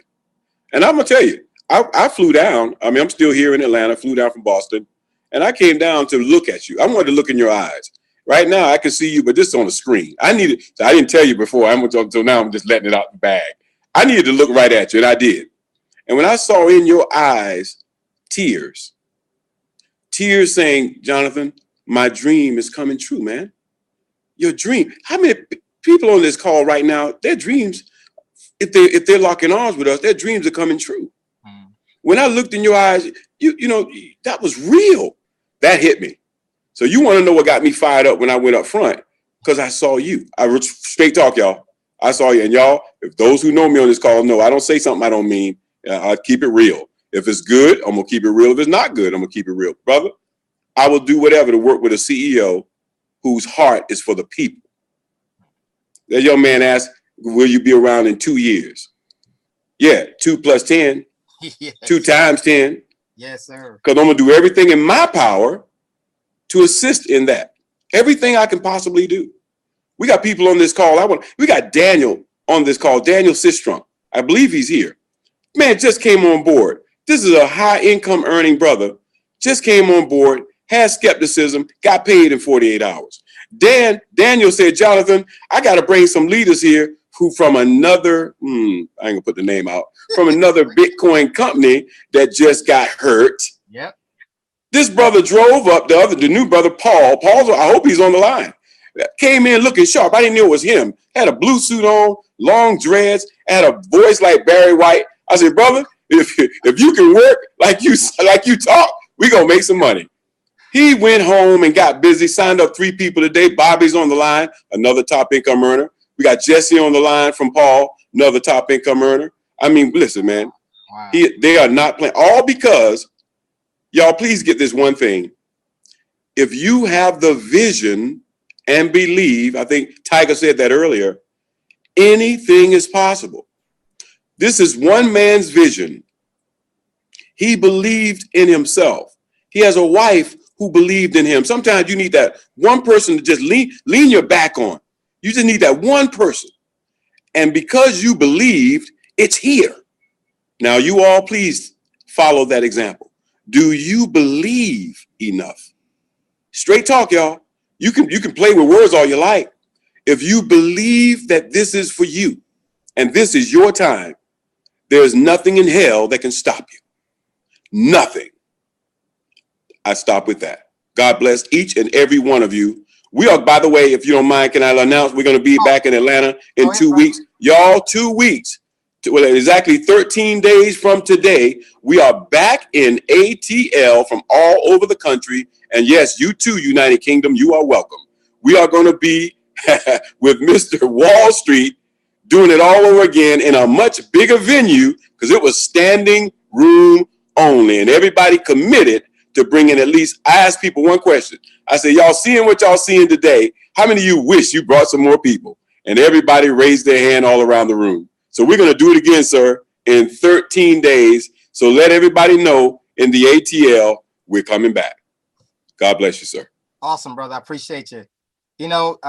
And I'm going to tell you, I flew down. I mean, I'm still here in Atlanta, flew down from Boston, and I came down to look at you. I wanted to look in your eyes. Right now, I can see you, but this is on the screen. I didn't tell you before. Until now, I'm just letting it out the bag. I needed to look right at you, and I did. And when I saw in your eyes tears saying, Jonathan, my dream is coming true, man. Your dream. How many people on this call right now, their dreams, if they're locking arms with us, their dreams are coming true. When I looked in your eyes, you know, that was real. That hit me. So you want to know what got me fired up when I went up front? Because I saw you. Straight talk, y'all. I saw you. And y'all, if those who know me on this call know, I don't say something I don't mean. I keep it real. If it's good, I'm going to keep it real. If it's not good, I'm going to keep it real. Brother, I will do whatever to work with a CEO whose heart is for the people. That young man asked, will you be around in 2 years? Yeah, 2 + 10. Yes. 2 times 10. Yes, sir. Because I'm going to do everything in my power to assist in that. Everything I can possibly do. We got people on this call. We got Daniel on this call, Daniel Sistrom. I believe he's here. Man, just came on board. This is a high income earning brother. Just came on board, had skepticism, got paid in 48 hours. Daniel said, Jonathan, I got to bring some leaders here who from another, I ain't gonna put the name out, from another Bitcoin company that just got hurt. Yep. This brother drove up, the new brother, Paul. I hope he's on the line. Came in looking sharp. I didn't know it was him. Had a blue suit on, long dreads, had a voice like Barry White. I said, brother, if you can work like you talk, we gonna make some money. He went home and got busy, signed up 3 people today. Bobby's on the line, another top income earner. We got Jesse on the line from Paul, another top income earner. I mean, listen, man, wow. They are not playing. All because, y'all, please get this one thing. If you have the vision and believe, I think Tiger said that earlier, anything is possible. This is one man's vision. He believed in himself. He has a wife who believed in him. Sometimes you need that one person to just lean your back on. You just need that one person. And because you believed, it's here. Now, you all please follow that example. Do you believe enough? Straight talk, y'all. You can play with words all you like. If you believe that this is for you and this is your time, there's nothing in hell that can stop you. Nothing. I stop with that. God bless each and every one of you. We are, by the way, if you don't mind, can I announce we're going to be back in Atlanta in 2 weeks? Y'all, 2 weeks. Well, exactly 13 days from today, we are back in ATL from all over the country. And yes, you too, United Kingdom, you are welcome. We are going to be with Mr. Wall Street doing it all over again in a much bigger venue because it was standing room only. And everybody committed to bring in at least, I asked people one question. I said, y'all seeing what y'all seeing today? How many of you wish you brought some more people? And everybody raised their hand all around the room. So we're going to do it again, sir, in 13 days. So let everybody know in the ATL, we're coming back. God bless you, sir. Awesome, brother. I appreciate you. You know,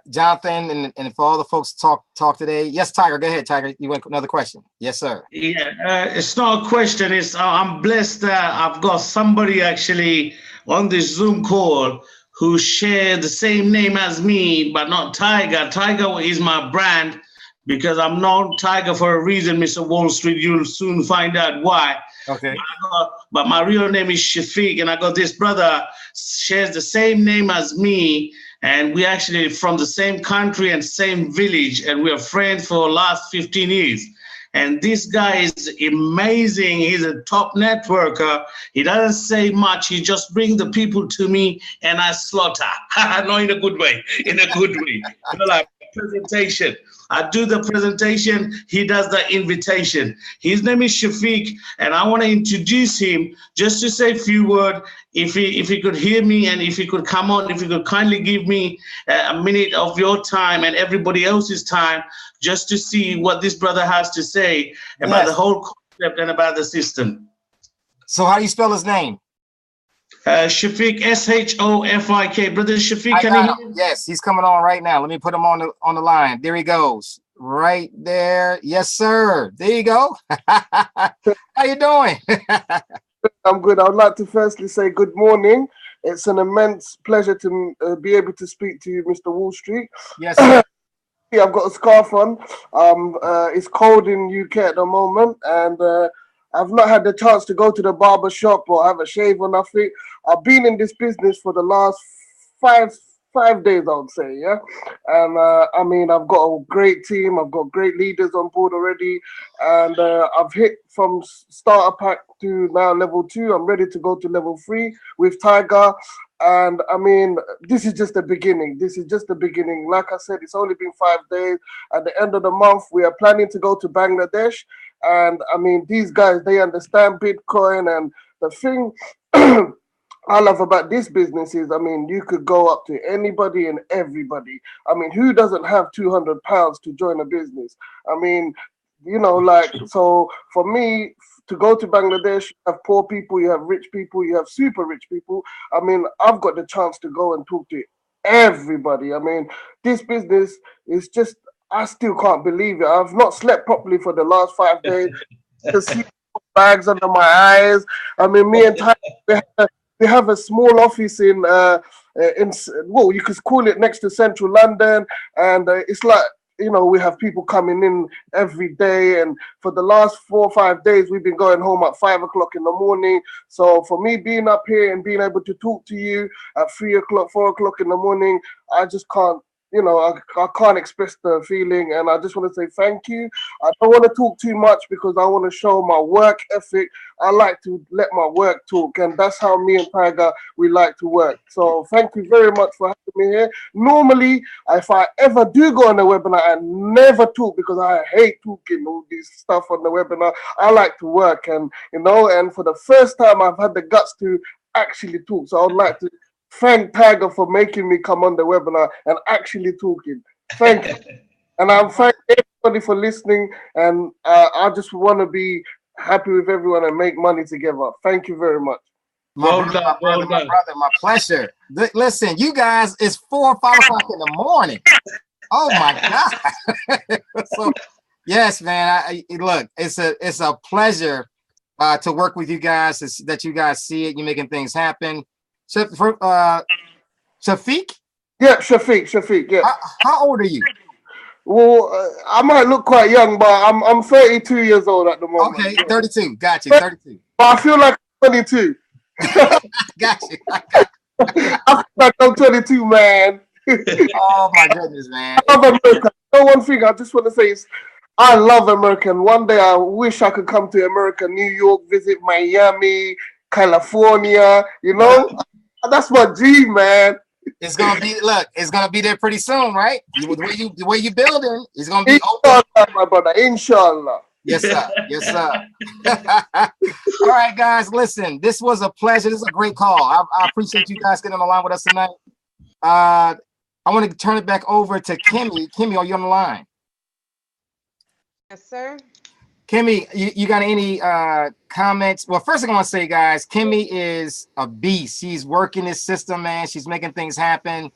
Jonathan, and for all the folks talk today. Yes, Tiger, go ahead, Tiger. You want another question? Yes, sir. Yeah, it's not a question. It's I'm blessed that I've got somebody actually on this Zoom call who share the same name as me, but not Tiger. Tiger is my brand because I'm known Tiger for a reason, Mr. Wall Street. You'll soon find out why. Okay. But my real name is Shafiq, and I got this brother shares the same name as me. And we actually from the same country and same village, and we are friends for the last 15 years. And this guy is amazing. He's a top networker. He doesn't say much. He just brings the people to me and I slaughter. No, in a good way. In a good way. You know, like presentation. I do the presentation. He does the invitation. His name is Shafiq, and I want to introduce him just to say a few words. If he could hear me and if he could come on, if he could kindly give me a minute of your time and everybody else's time, just to see what this brother has to say about the whole concept and about the system. So how do you spell his name? Shafiq, Shofik. Brother Shafiq, can you hear me? Yes, he's coming on right now. Let me put him on the line. There he goes. Right there. Yes, sir. There you go. How you doing? I'm good. I would like to firstly say good morning. It's an immense pleasure to be able to speak to you, Mr. Wall Street. Yes, sir. I've got a scarf on. It's cold in UK at the moment, and I've not had the chance to go to the barber shop or have a shave or nothing. I've been in this business for the last five days, I would say, yeah. And I mean, I've got a great team. I've got great leaders on board already, and I've hit from starter pack to now level 2. I'm ready to go to level 3 with Tiger. And I mean, this is just the beginning. This is just the beginning. Like I said, it's only been 5 days. At the end of the month, we are planning to go to Bangladesh. And I mean, these guys, they understand Bitcoin. And the thing I love about this business is, I mean, you could go up to anybody and everybody. I mean, who doesn't have £200 to join a business? I mean, you know, like, so for me, to go to Bangladesh, you have poor people, you have rich people, you have super rich people. I mean, I've got the chance to go and talk to everybody. I mean, this business is just, I still can't believe it. I've not slept properly for the last 5 days to see bags under my eyes. I mean, me and Ty, we have a small office in well, you could call it next to central London, and it's like, you know, we have people coming in every day, and for the last 4 or 5 days, we've been going home at 5 o'clock in the morning. So for me being up here and being able to talk to you at 3 o'clock, 4 o'clock in the morning, I just can't, you know, I can't express the feeling, and I just want to say thank you. I don't want to talk too much because I want to show my work ethic. I like to let my work talk, and that's how me and Tiger, we like to work. So thank you very much for having me here. Normally, if I ever do go on a webinar, I never talk because I hate talking all this stuff on the webinar. I like to work, and, you know, and for the first time, I've had the guts to actually talk. So I would like to thank Tiger for making me come on the webinar and actually talking. Thank you. And I'm thanking everybody for listening. And I just want to be happy with everyone and make money together. Thank you very much. My brother, my pleasure. Listen, you guys, it's 4 or 5 o'clock in the morning. Oh my God. So, yes, man. Look, it's a pleasure to work with you guys. That you guys see it. You're making things happen. So for Shafiq? Yeah, Shafiq, yeah. How old are you? Well, I might look quite young, but I'm 32 years old at the moment. Okay, 32. Got you, 32. But I feel like I'm 22. Got you. I feel like I'm 22, man. Oh my goodness, man. I love America. One thing I just want to say is, I love America. And one day I wish I could come to America, New York, visit Miami, California, you know? That's my dream, man. It's gonna be, look, it's gonna be there pretty soon, right? The way you building, it's gonna be Inshallah, my brother. Inshallah. Yes, sir. Yes, sir. All right, guys, listen, this was a pleasure. This is a great call. I appreciate you guys getting on the line with us tonight. I want to turn it back over to Kimmy. Kimmy, are you on the line? Yes, sir. Kimmy, you got any comments? Well, first thing I want to say, guys, Kimmy is a beast. She's working this system, man. She's making things happen.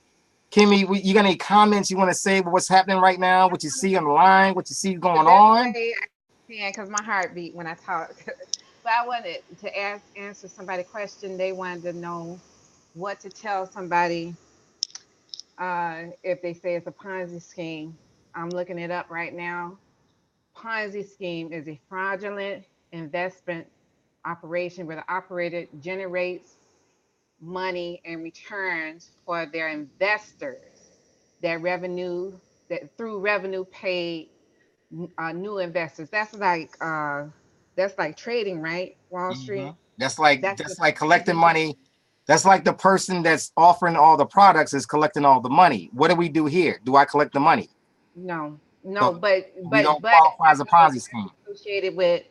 Kimmy, you got any comments you want to say about what's happening right now, what you see on the line, what you see going on? Yeah, because my heart beat when I talk. But I wanted to answer somebody's question. They wanted to know what to tell somebody if they say it's a Ponzi scheme. I'm looking it up right now. Ponzi scheme is a fraudulent investment operation where the operator generates money and returns for their investors. That through revenue paid new investors. That's like trading, right? Wall Street. That's like That's that's the like collecting money. That's like the person that's offering all the products is collecting all the money. What do we do here? Do I collect the money? no, So no, but we don't but qualify as a Ponzi scheme. associated with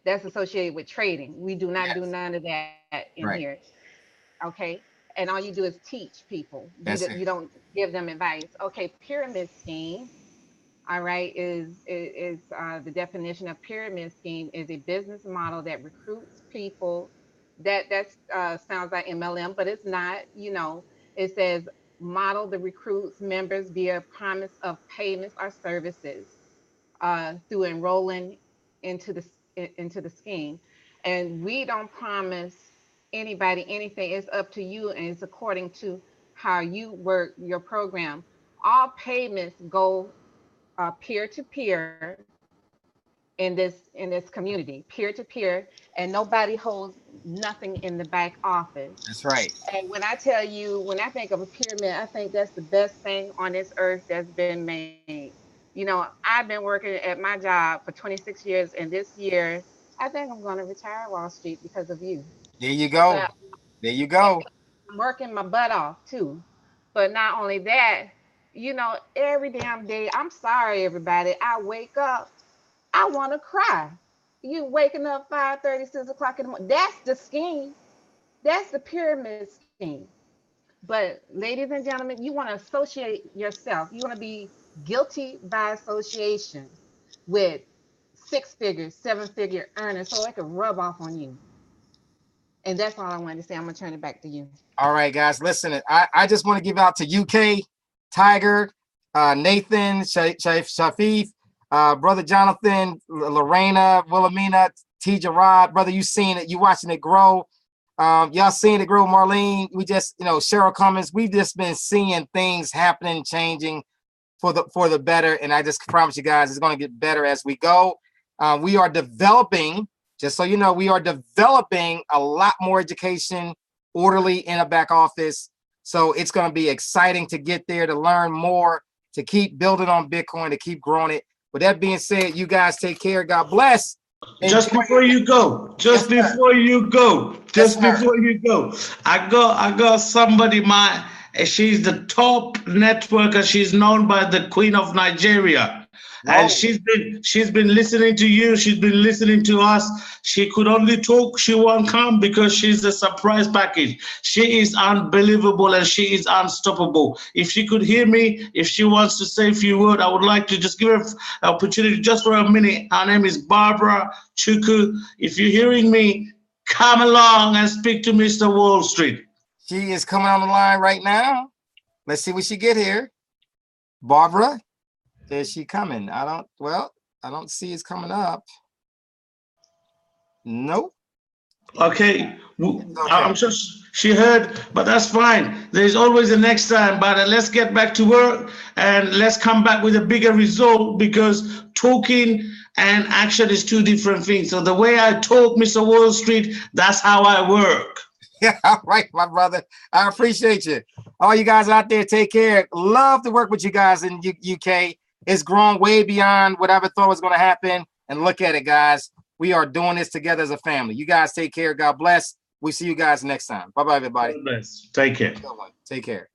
that's associated with trading. We do not do Yes. none of that in here. Right. Okay. And all you do is teach people. That's You it. don't give them advice. Okay, pyramid scheme. All right, is the definition of pyramid scheme is a business model that recruits people. That sounds like MLM, but it's not. You know, it says model the recruits members via promise of payments or services through enrolling into the into the scheme, and we don't promise anybody anything. It's up to you, and it's according to how you work your program. All payments go peer to peer in this community, peer to peer, and nobody holds nothing in the back office. That's right. And when I tell you, when I think of a pyramid, I think that's the best thing on this earth that's been made. You know, I've been working at my job for 26 years, and this year, I think I'm going to retire Wall Street because of you. There you But go. There you go. I'm working my butt off too. But not only that, you know, every damn day, I'm sorry, everybody, I wake up, I want to cry. You waking up 5:30, 6 o'clock in the morning. That's the scheme. That's the pyramid scheme. But ladies and gentlemen, you want to associate yourself. You want to be guilty by association with six figure, seven figure earners so it can rub off on you. And that's all I wanted to say. I'm going to turn it back to you. All right, guys, listen. I just want to give out to UK, Tiger, Nathan, Shafif, brother Jonathan, Lorena, Wilhelmina, Tija Rod, brother. You seen it? You watching it grow? Y'all seeing it grow, Marlene? We just, Cheryl Cummins. We've just been seeing things happening, changing for the better. And I just promise you guys, it's going to get better as we go. We are developing. Just so you know, we are developing a lot more education orderly in a back office. So it's going to be exciting to get there, to learn more, to keep building on Bitcoin, to keep growing it. With that being said, you guys take care. God bless. Just before you go, I got somebody, she's the top networker. She's known by the Queen of Nigeria. And she's been listening to you. She's been listening to us. She could only talk. She won't come because she's a surprise package. She is unbelievable and she is unstoppable. If she could hear me, if she wants to say a few words, I would like to just give her an opportunity just for a minute. Her name is Barbara Chuku. If you're hearing me, come along and speak to Mr. Wall Street. She is coming on the line right now. Let's see what she get here. Barbara. Is she coming? I don't see it's coming up. Nope. Okay. I'm sure she heard, but that's fine. There's always a next time, but let's get back to work and let's come back with a bigger result because talking and action is two different things. So the way I talk, Mr. Wall Street, that's how I work. Yeah, all right, my brother. I appreciate you. All you guys out there, take care. Love to work with you guys in UK. It's grown way beyond what I ever thought was going to happen. And look at it, guys. We are doing this together as a family. You guys take care. God bless. We'll see you guys next time. Bye-bye, everybody. God bless. Take care. Take care.